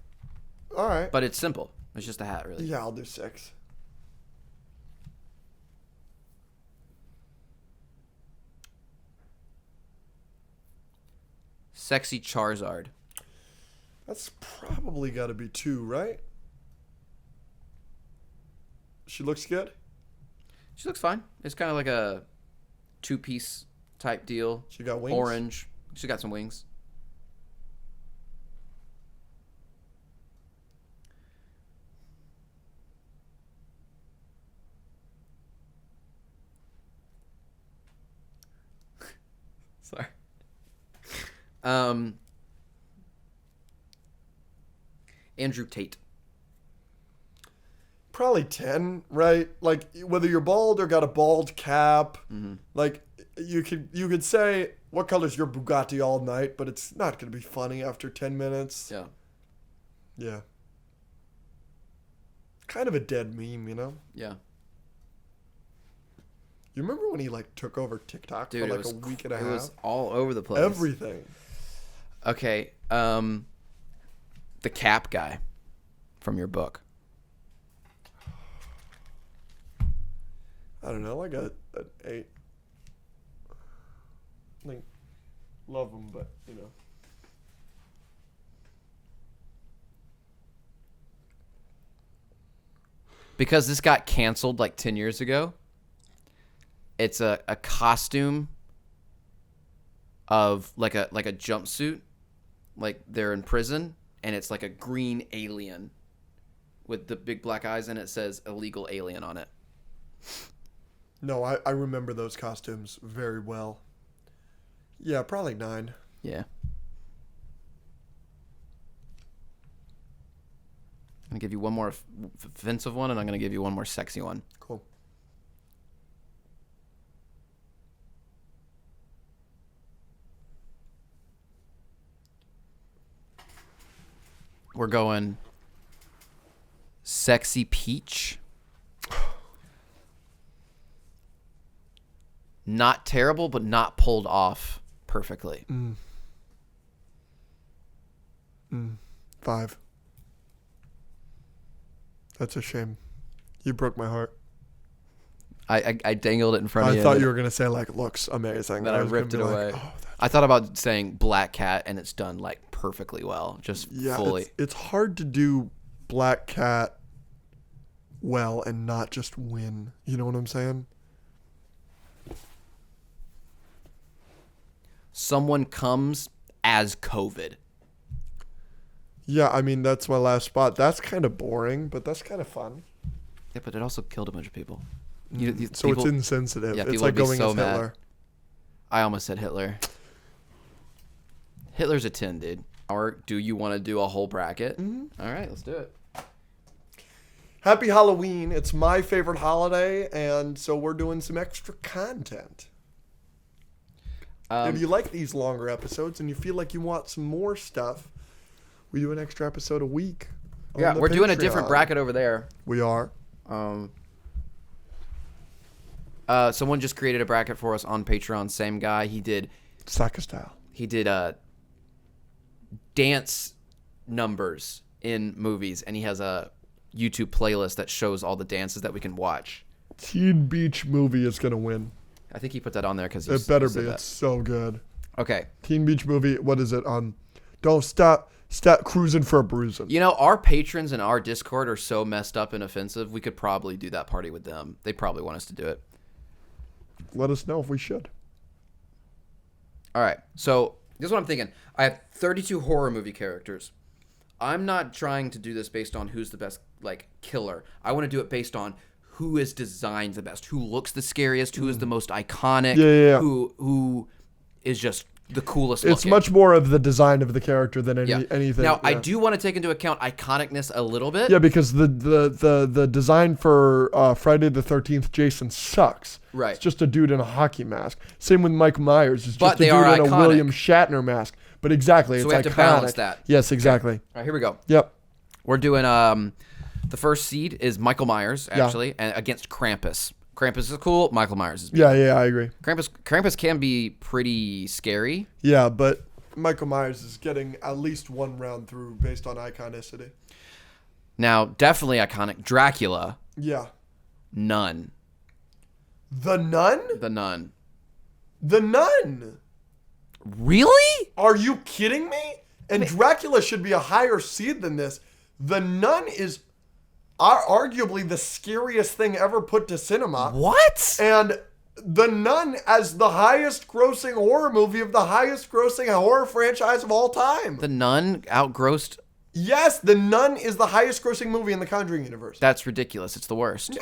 All right. but it's simple. It's just a hat, really. Yeah, I'll do 6. Sexy Charizard. That's probably got to be 2, right? She looks good. She looks fine. It's kind of like a 2-piece type deal. She got wings. Orange. She got some wings. Sorry. Andrew Tate. Probably 10, right? Like whether you're bald or got a bald cap, like you could say what color's your Bugatti all night, but it's not gonna be funny after 10 minutes. Yeah. Yeah. Kind of a dead meme, you know? Yeah. You remember when he like took over TikTok Dude, for it like was a week and a it half? was all over the place. Everything. Okay. The Cap guy from your book. I don't know, like an 8. Like, love him, but you know. Because this got canceled like 10 years ago. It's a costume of like a jumpsuit. Like they're in prison and it's like a green alien with the big black eyes and it says illegal alien on it. No, I remember those costumes very well. Yeah, probably 9. Yeah. I'm going to give you one more offensive one and I'm going to give you one more sexy one. Cool. We're going Sexy Peach. Not terrible, but not pulled off perfectly. 5. That's a shame. You broke my heart. I dangled it in front of you. I thought you were gonna say like looks amazing. Then I was gonna ripped be it like, away. Oh, I thought about saying Black Cat, and it's done like perfectly well, just Yeah, fully. it's hard to do Black Cat well and not just win. You know what I'm saying? Someone comes as COVID. Yeah, I mean, that's my last spot. That's kind of boring, but that's kind of fun. Yeah, but it also killed a bunch of people. So people- it's insensitive. Yeah, It's people like would be going so as mad. Hitler. I almost said Hitler. Hitler's a 10, dude. Or do you want to do a whole bracket? Mm-hmm. All right, let's do it. Happy Halloween. It's my favorite holiday, and so we're doing some extra content. If you like these longer episodes and you feel like you want some more stuff, we do an extra episode a week. on Yeah, the we're doing a different Patreon. bracket over there. We are. Someone just created a bracket for us on Patreon. Same guy. He did Soccer style. dance numbers in movies, and he has a YouTube playlist that shows all the dances that we can watch. Teen Beach Movie is going to win. I think he put that on there because It better be. It's so good. Okay. Teen Beach Movie, what is it? Don't stop cruising for a bruising. You know, our patrons in our Discord are so messed up and offensive. We could probably do that party with them. They probably want us to do it. Let us know if we should. All right. So this is what I'm thinking. I have 32 horror movie characters. I'm not trying to do this based on who's the best, like, killer. I want to do it based on who is designed the best, who looks the scariest, who is the most iconic, Yeah. who is just the coolest It's looking. much more of the design of the character than anything. Now, I yeah. do want to take into account iconicness a little bit. Yeah, because the design for Friday the 13th Jason sucks. Right. It's just a dude in a hockey mask. Same with Mike Myers. It's But just a they dude are in a iconic. William Shatner mask. But exactly, So it's we have to iconic. balance that. Yes, exactly. All right, here we go. Yep. We're doing the first seed is Michael Myers, actually, and against Krampus. Krampus is cool. Michael Myers is Yeah, I agree. Krampus can be pretty scary. Yeah, but Michael Myers is getting at least one round through based on iconicity. Now, definitely iconic. Dracula, Yeah. Nun. The Nun? The Nun. The Nun. Really? Are you kidding me? And Dracula should be a higher seed than this. The Nun is arguably the scariest thing ever put to cinema. What? And The Nun as the highest grossing horror movie of the highest grossing horror franchise of all time. The Nun outgrossed. Yes, The Nun is the highest grossing movie in the Conjuring universe. That's ridiculous. It's the worst.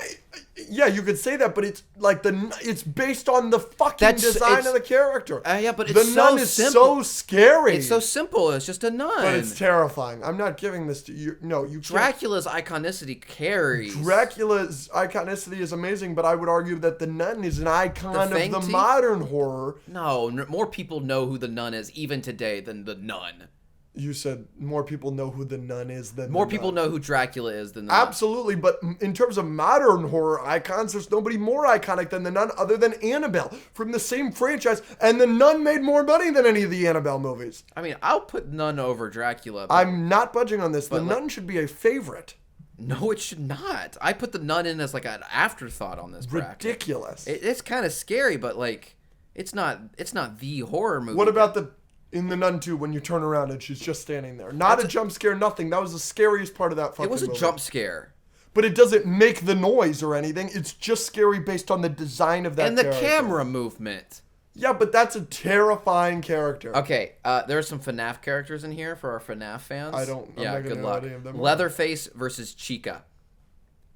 Yeah, you could say that, but it's like it's based on the fucking design it's- of the character. Yeah, but The it's Nun so is simple. so scary. It's so simple. It's just a nun. but it's terrifying. I'm not giving this to you. No, you can't. Dracula's iconicity carries. Dracula's iconicity is amazing, but I would argue that The Nun is an icon of Fang the teeth? modern horror. No, more people know who the nun is even today than the nun. You said more people know who The Nun is than More the people Nun. know who Dracula is than the nun. Absolutely, but in terms of modern horror icons, there's nobody more iconic than The Nun other than Annabelle from the same franchise, and The Nun made more money than any of the Annabelle movies. I mean, I'll put Nun over Dracula. But I'm not budging on this. The But, like- Nun should be a favorite. no, it should not. I put the Nun in as like an afterthought on this bracket. Ridiculous. It's kind of scary, but like, it's not the horror movie. What about in The Nun 2 when you turn around and she's just standing there? Not a jump scare, nothing. That was the scariest part of that fucking It was a movie. jump scare. But it doesn't make the noise or anything. It's just scary based on the design of that And the character. camera movement. Yeah, but that's a terrifying character. Okay, there are some FNAF characters in here for our FNAF fans. I'm not Yeah, gonna good know luck. any of them. Leatherface versus Chica.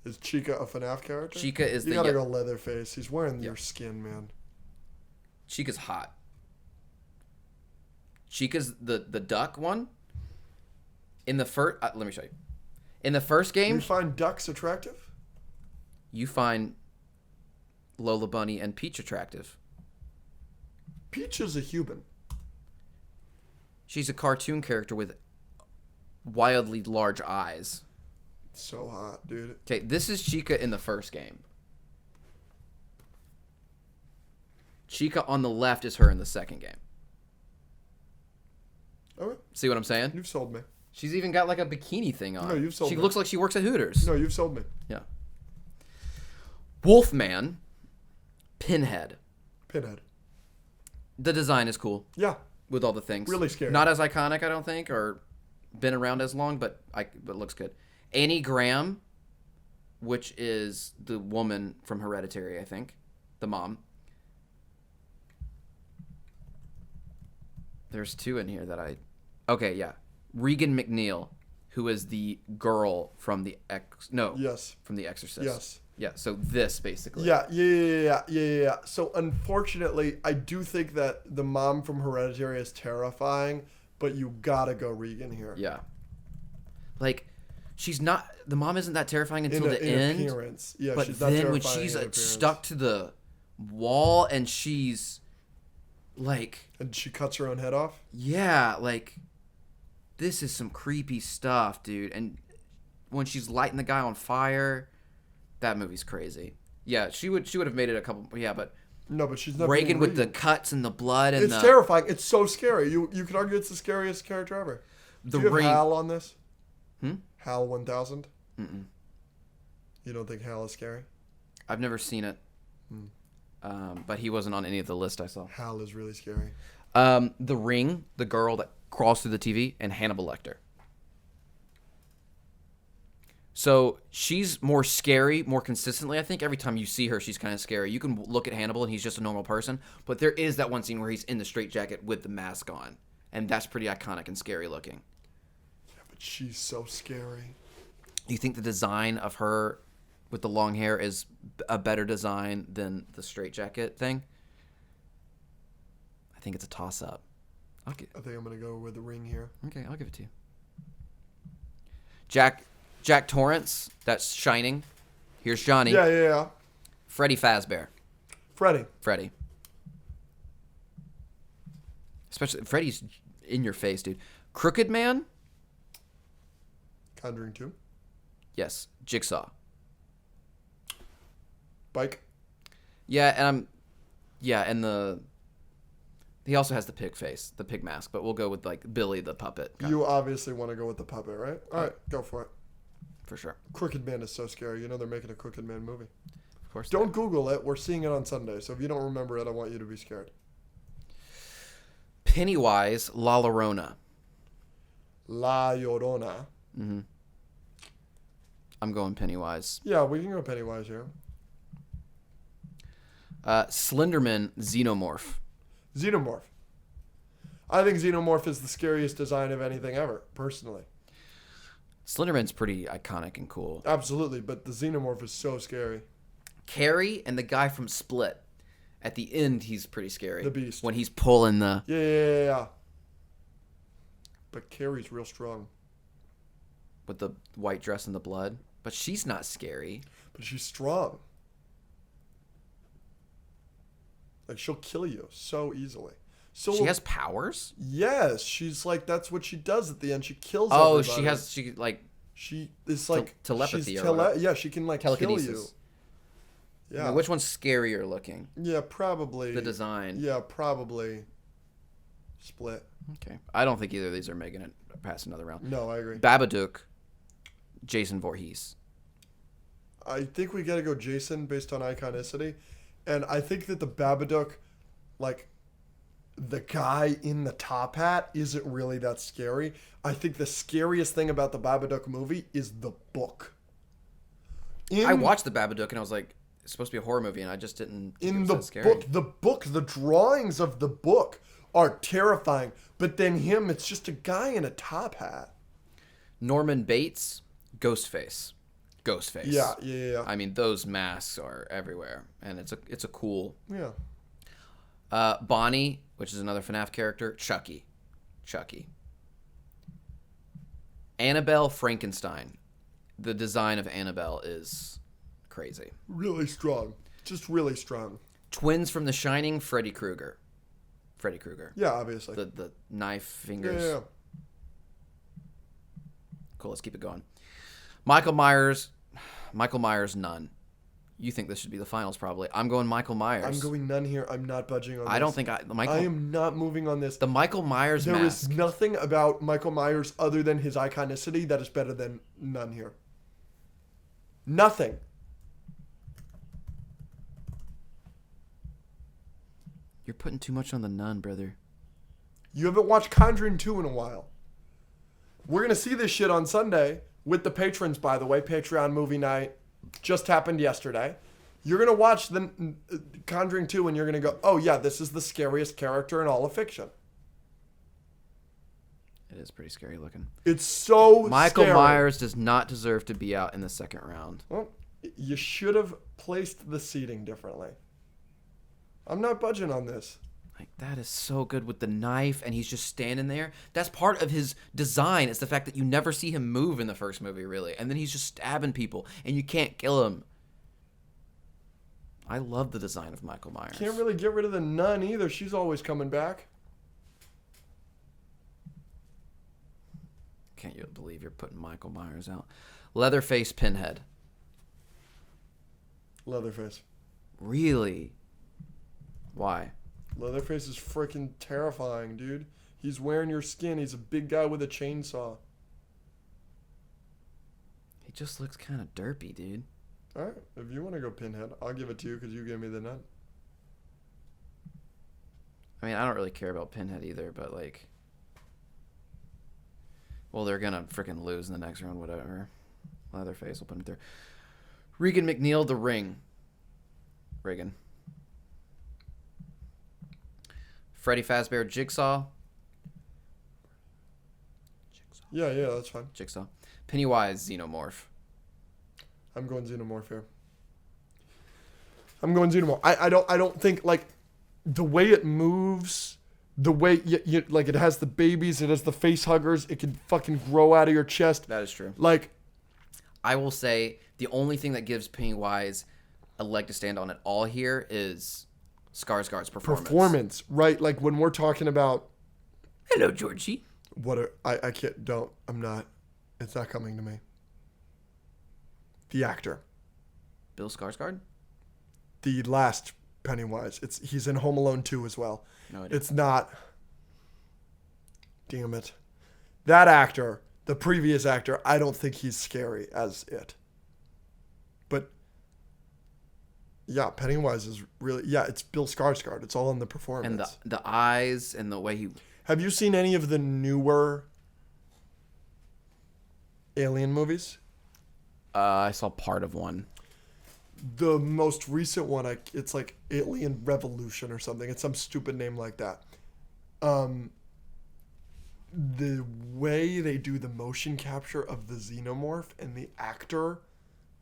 Is Chica a FNAF character? Chica is You the gotta ye- go Leatherface. He's wearing your skin, man. Chica's hot. Chica's the duck one. In the first, let me show you. In the first game, You find ducks attractive? you find Lola Bunny and Peach attractive. Peach is a human. She's a cartoon character with wildly large eyes. So hot, dude. Okay, this is Chica in the first game. Chica on the left is her in the second game. Okay, See what I'm saying? you've sold me. She's even got like a bikini thing on. No, you've sold She me. looks like she works at Hooters. No, you've sold me. Yeah. Wolfman, Pinhead. Pinhead. The design is cool Yeah. with all the things. Really scary. Not as iconic, I don't think, or been around as long, but looks good. Annie Graham, which is the woman from Hereditary, I think, the mom. There's two in here that I. Okay, yeah, Regan McNeil, who is the girl from the Yes. from The Exorcist. Yes. Yeah. So this basically. Yeah. So unfortunately, I do think that the mom from Hereditary is terrifying, but you gotta go Regan here. Yeah. Like, she's not. The mom isn't that terrifying until the in end. appearance. Yeah, But she's not then when terrifying she's in appearance. stuck to the wall and she's like, And she cuts her own head off. yeah, like, this is some creepy stuff, dude. And when she's lighting the guy on fire, that movie's crazy. Yeah, she would have made it a couple. Yeah, but No, but she's not. Reagan being with the Regan. cuts and the blood and It's the terrifying. It's so scary. You could argue it's the scariest character ever. the Do you have ring. Hal on this? Hmm? Hal 1000? Mm-mm. You don't think Hal is scary? I've never seen it, but he wasn't on any of the list I saw. Hal is really scary. The Ring, the girl that crawls through the TV, and Hannibal Lecter. So she's more scary, more consistently. I think every time you see her, she's kind of scary. You can look at Hannibal and he's just a normal person, but there is that one scene where he's in the straitjacket with the mask on, and that's pretty iconic and scary looking. Yeah, but she's so scary. You think the design of her with the long hair is a better design than the straitjacket thing? I think it's a toss-up. I think I'm gonna go with the Ring here. Okay, I'll give it to you. Jack Torrance, that's Shining. Here's Johnny. Yeah. Freddy Fazbear. Freddy. Especially, Freddy's in your face, dude. Crooked Man? Conjuring 2. Yes. Jigsaw. Bike. Yeah, and he also has the pig face, the pig mask, but we'll go with, like, Billy the puppet. You obviously want to go with the puppet, right? All right, go for it. For sure. Crooked Man is so scary. You know they're making a Crooked Man movie. Of course. Don't Google it. We're seeing it on Sunday. So if you don't remember it, I want you to be scared. Pennywise, La Llorona. La Llorona. Mm-hmm. I'm going Pennywise. Yeah, we can go Pennywise here. Slenderman, Xenomorph. Xenomorph. I think Xenomorph is the scariest design of anything ever, personally. Slenderman's pretty iconic and cool. Absolutely, but the Xenomorph is so scary. Carrie and the guy from Split. At the end, he's pretty scary. The Beast. When he's pulling the... Yeah. But Carrie's real strong. with the white dress and the blood. But she's not scary. But she's strong. Like, she'll kill you so easily. So She has powers? Yes, she's like, that's what she does at the end. She kills Oh, everybody. she like She is like telepathy she's or whatever. yeah, she can like kill you. telekinesis. Yeah. Which one's scarier looking? Yeah, probably. The design. Yeah, probably. Split. Okay. I don't think either of these are making it past another round. No, I agree. Babadook, Jason Voorhees. I think we got to go Jason based on iconicity. And I think that the Babadook, like, the guy in the top hat isn't really that scary. I think the scariest thing about the Babadook movie is the book. I watched the Babadook and I was like, it's supposed to be a horror movie, and I just didn't think it In was the that scary. book, the drawings of the book are terrifying. But then him, it's just a guy in a top hat. Norman Bates, Ghostface. Yeah. I mean, those masks are everywhere, and it's a cool. Yeah. Bonnie, which is another FNAF character. Chucky. Annabelle Frankenstein. The design of Annabelle is crazy. Really strong. Just really strong. Twins from The Shining. Freddy Krueger. Yeah, obviously. The knife fingers. Yeah. Cool. Let's keep it going. Michael Myers, none. You think this should be the finals, probably. I'm going Michael Myers. I'm going none here. I'm not budging on this. I don't think I am not moving on this. the Michael Myers There mask. is nothing about Michael Myers other than his iconicity that is better than none here. Nothing. You're putting too much on the nun, brother. You haven't watched Conjuring 2 in a while. We're going to see this shit on Sunday with the patrons, by the way. Patreon movie night just happened yesterday. You're going to watch the Conjuring 2 and you're going to go, oh yeah, this is the scariest character in all of fiction. It is pretty scary looking. It's so Michael scary. Myers does not deserve to be out in the second round. Well, you should have placed the seating differently. I'm not budging on this. Like, that is so good with the knife, and he's just standing there. That's part of his design. It's the fact that you never see him move in the first movie, really. And then he's just stabbing people, and you can't kill him. I love the design of Michael Myers. Can't really get rid of the nun either. She's always coming back. Can't you believe you're putting Michael Myers out? Leatherface Pinhead. Leatherface. Really? Why? Leatherface is freaking terrifying, dude. He's wearing your skin. He's a big guy with a chainsaw. He just looks kind of derpy, dude. All right, if you want to go Pinhead, I'll give it to you because you gave me the nun. I mean, I don't really care about Pinhead either, but like... Well, they're gonna freaking lose in the next round, whatever. Leatherface will put him through. Regan McNeil, The Ring. Reagan. Freddy Fazbear, Jigsaw. Yeah, that's fine. Jigsaw. Pennywise, Xenomorph. I'm going Xenomorph here. I'm going Xenomorph. I don't think, like, the way it moves, the way, like, it has the babies, it has the face huggers, it can fucking grow out of your chest. That is true. Like, I will say the only thing that gives Pennywise a leg to stand on at all here is Skarsgård's performance. Right? Like, when we're talking about... Hello, Georgie. I can't, I'm not, it's not coming to me. The actor. Bill Skarsgård? The last Pennywise. He's in Home Alone 2 as well. No idea. It's not. Damn it. That actor, the previous actor, I don't think he's scary as it. But yeah, Pennywise is really, yeah, it's Bill Skarsgård. It's all in the performance. And the eyes and the way he... Have you seen any of the newer Alien movies? I saw part of one. The most recent one, it's like Alien Revolution or something. It's some stupid name like that. The way they do the motion capture of the xenomorph and the actor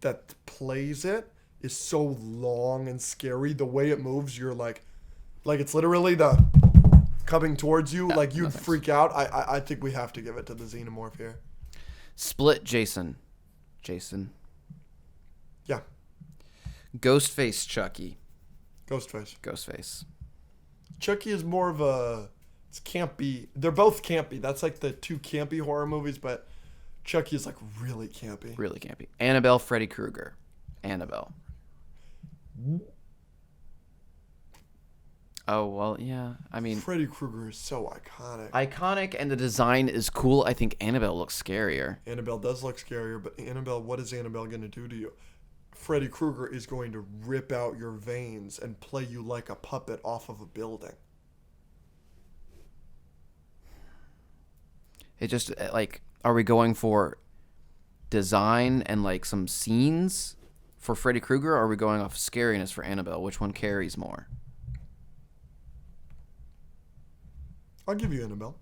that plays it is so long and scary. The way it moves, you're like it's literally the coming towards you. Yeah, like you'd nothing's- freak out. I think we have to give it to the xenomorph here. Split Jason. Yeah, Ghostface Chucky. Ghostface. Chucky is more of a... It's campy. They're both campy. That's like the two campy horror movies, but Chucky is like really campy. Really campy. Annabelle, Freddy Krueger. Annabelle. Oh, well, yeah. I mean... Freddy Krueger is so iconic. Iconic, and the design is cool. I think Annabelle looks scarier. Annabelle does look scarier, but Annabelle, what is Annabelle going to do to you? Freddy Krueger is going to rip out your veins and play you like a puppet off of a building. It just, like, are we going for design and, like, some scenes for Freddy Krueger, or are we going off scariness for Annabelle? Which one carries more? I'll give you Annabelle.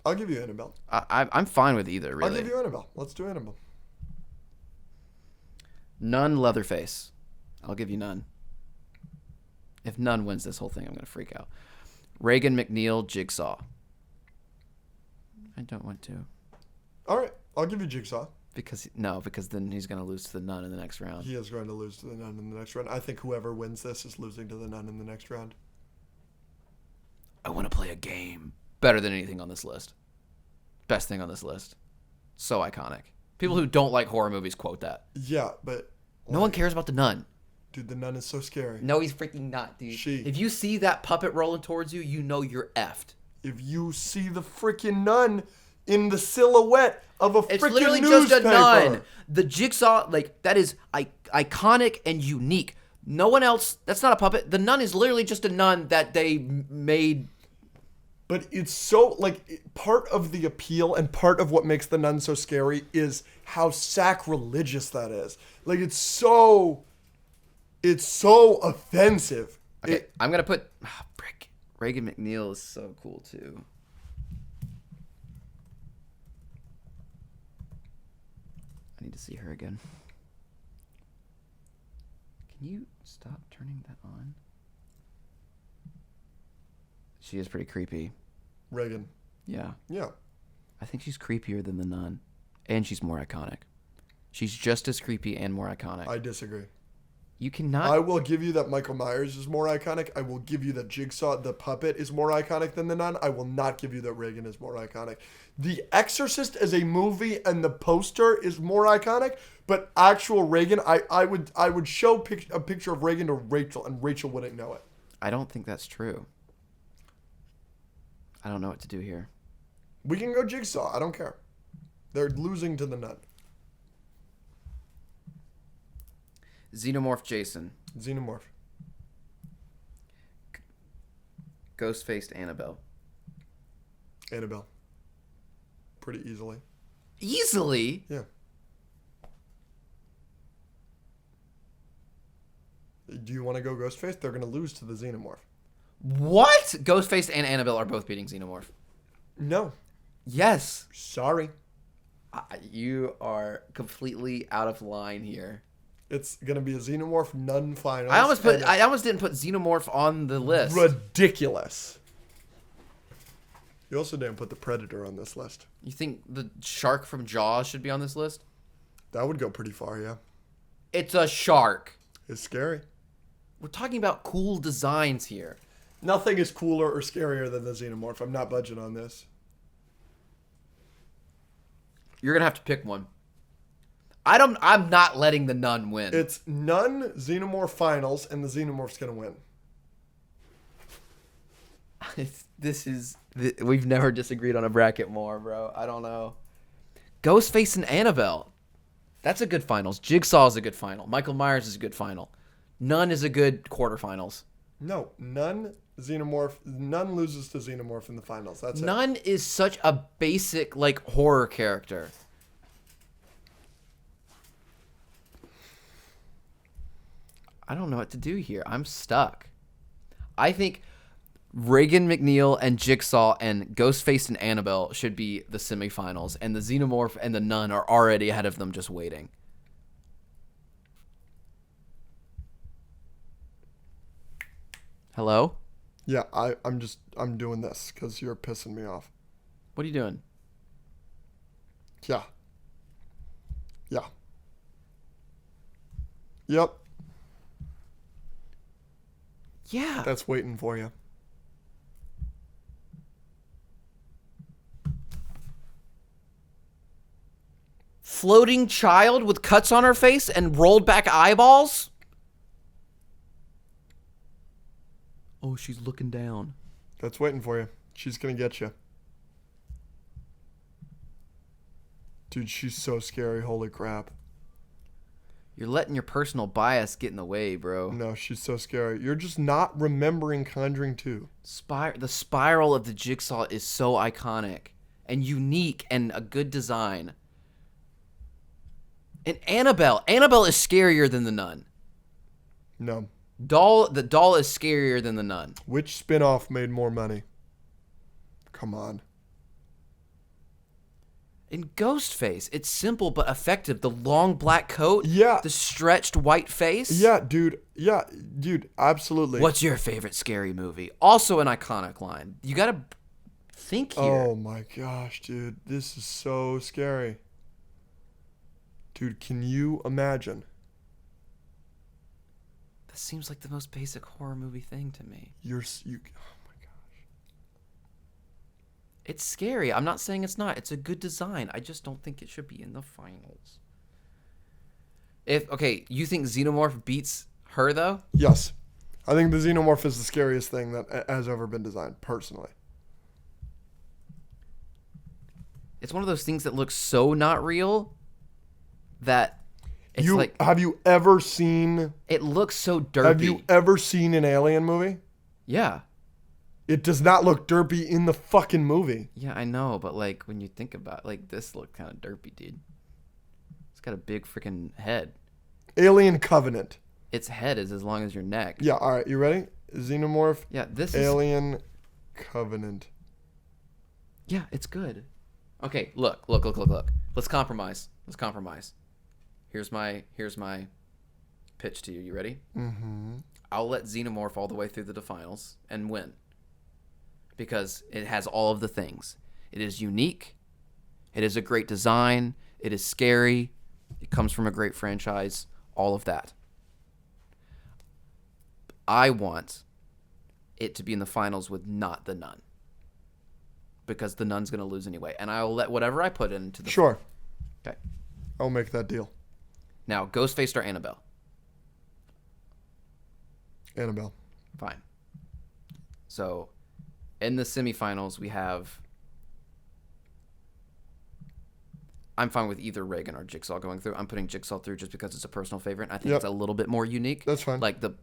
I'm fine with either, really. I'll give you Annabelle. Let's do Annabelle. Nun, Leatherface. I'll give you Nun. If Nun wins this whole thing, I'm going to freak out. Reagan McNeil, Jigsaw. I don't want to. All right, I'll give you Jigsaw. Because then he's going to lose to the Nun in the next round. He is going to lose to the Nun in the next round. I think whoever wins this is losing to the Nun in the next round. I want to play a game. Better than anything on this list. Best thing on this list. So iconic. People who don't like horror movies quote that. Yeah, but... No one cares about the Nun. Dude, the Nun is so scary. No, he's freaking not, dude. If you see that puppet rolling towards you, you know you're effed. If you see the freaking Nun in the silhouette of a freaking newspaper. It's literally just a nun. The Jigsaw, like, that is iconic and unique. No one else. That's not a puppet. The nun is literally just a nun that they made. But it's so, like, part of the appeal and part of what makes the nun so scary is how sacrilegious that is. Like, it's so offensive. Okay, I'm gonna put. Brick. Reagan McNeil is so cool too. I need to see her again. Can you stop turning that on? She is pretty creepy. Reagan. Yeah. Yeah. I think she's creepier than the nun. And she's more iconic. She's just as creepy and more iconic. I disagree. You cannot. I will give you that Michael Myers is more iconic. I will give you that Jigsaw, the puppet, is more iconic than the nun. I will not give you that Reagan is more iconic. The Exorcist as a movie and the poster is more iconic, but actual Reagan, I would show a picture of Reagan to Rachel, and Rachel wouldn't know it. I don't think that's true. I don't know what to do here. We can go Jigsaw. I don't care. They're losing to the nun. Xenomorph Jason. Xenomorph. Ghost-faced Annabelle. Annabelle. Pretty easily. Easily? Yeah. Do you want to go Ghostface? They're going to lose to the Xenomorph. What? Ghostface and Annabelle are both beating Xenomorph. No. Yes. Sorry. You are completely out of line here. It's going to be a Xenomorph nun final. I almost didn't put Xenomorph on the list. Ridiculous. You also didn't put the Predator on this list. You think the shark from Jaws should be on this list? That would go pretty far, yeah. It's a shark. It's scary. We're talking about cool designs here. Nothing is cooler or scarier than the Xenomorph. I'm not budging on this. You're gonna have to pick one. I'm not letting the nun win. It's Nun Xenomorph finals, and the Xenomorph's gonna win. We've never disagreed on a bracket more, bro. I don't know. Ghostface and Annabelle. That's a good finals. Jigsaw is a good final. Michael Myers is a good final. Nun is a good quarterfinals. No, Nun loses to Xenomorph in the finals. That's it. Nun is such a basic, like, horror character. I don't know what to do here. I'm stuck. I think Reagan McNeil and Jigsaw and Ghostface and Annabelle should be the semifinals, and the Xenomorph and the Nun are already ahead of them just waiting. Hello? Yeah, I'm doing this because you're pissing me off. What are you doing? Yeah. Yeah. Yep. Yeah. That's waiting for you. Floating child with cuts on her face and rolled back eyeballs? Oh, she's looking down. That's waiting for you. She's gonna get you. Dude, she's so scary. Holy crap. You're letting your personal bias get in the way, bro. No, she's so scary. You're just not remembering Conjuring 2. The spiral of the Jigsaw is so iconic and unique and a good design. And Annabelle is scarier than the nun. No. The doll is scarier than the nun. Which spin-off made more money? Come on. In Ghostface, it's simple but effective. The long black coat, Yeah. the stretched white face. Yeah, dude. Yeah, dude. Absolutely. What's your favorite scary movie? Also an iconic line. You gotta think here. Oh my gosh, dude. This is so scary. Dude, can you imagine? That seems like the most basic horror movie thing to me. Oh my gosh. It's scary. I'm not saying it's not. It's a good design. I just don't think it should be in the finals. Okay, you think Xenomorph beats her though? Yes. I think the Xenomorph is the scariest thing that has ever been designed, personally. It's one of those things that looks so not real that It's like Have you ever seen? it looks so derpy. Have you ever seen an Alien movie? Yeah. It does not look derpy in the fucking movie. Yeah, I know, but like when you think about it, like this looked kind of derpy, dude. It's got a big freaking head. Alien Covenant. Its head is as long as your neck. Yeah, all right, you ready? Xenomorph, Yeah, this is Alien Covenant. Yeah, it's good. Okay, look. Let's compromise. Here's my pitch to you. You ready? Mm-hmm. I'll let Xenomorph all the way through the finals and win. Because it has all of the things. It is unique. It is a great design. It is scary. It comes from a great franchise. All of that. I want it to be in the finals with not the Nun. Because the Nun's going to lose anyway. And I'll let whatever I put into the... Sure. Okay. I'll make that deal. Now, Ghostface or Annabelle? Annabelle. Fine. So, in the semifinals, we have... I'm fine with either Reagan or Jigsaw going through. I'm putting Jigsaw through just because it's a personal favorite. I think Yep. it's a little bit more unique. That's fine. Like the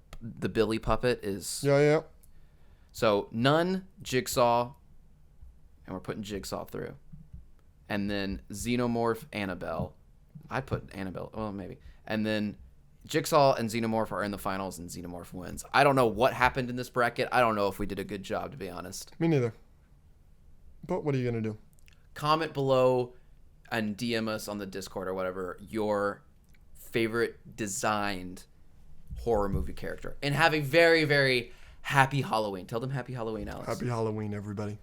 Billy puppet is... Yeah. So, Nun, Jigsaw, and we're putting Jigsaw through. And then Xenomorph, Annabelle. I put Annabelle, well, maybe. And then Jigsaw and Xenomorph are in the finals, and Xenomorph wins. I don't know what happened in this bracket. I don't know if we did a good job, to be honest. Me neither. But what are you going to do? Comment below and DM us on the Discord or whatever your favorite designed horror movie character. And have a very, very happy Halloween. Tell them happy Halloween, Alex. Happy Halloween, everybody.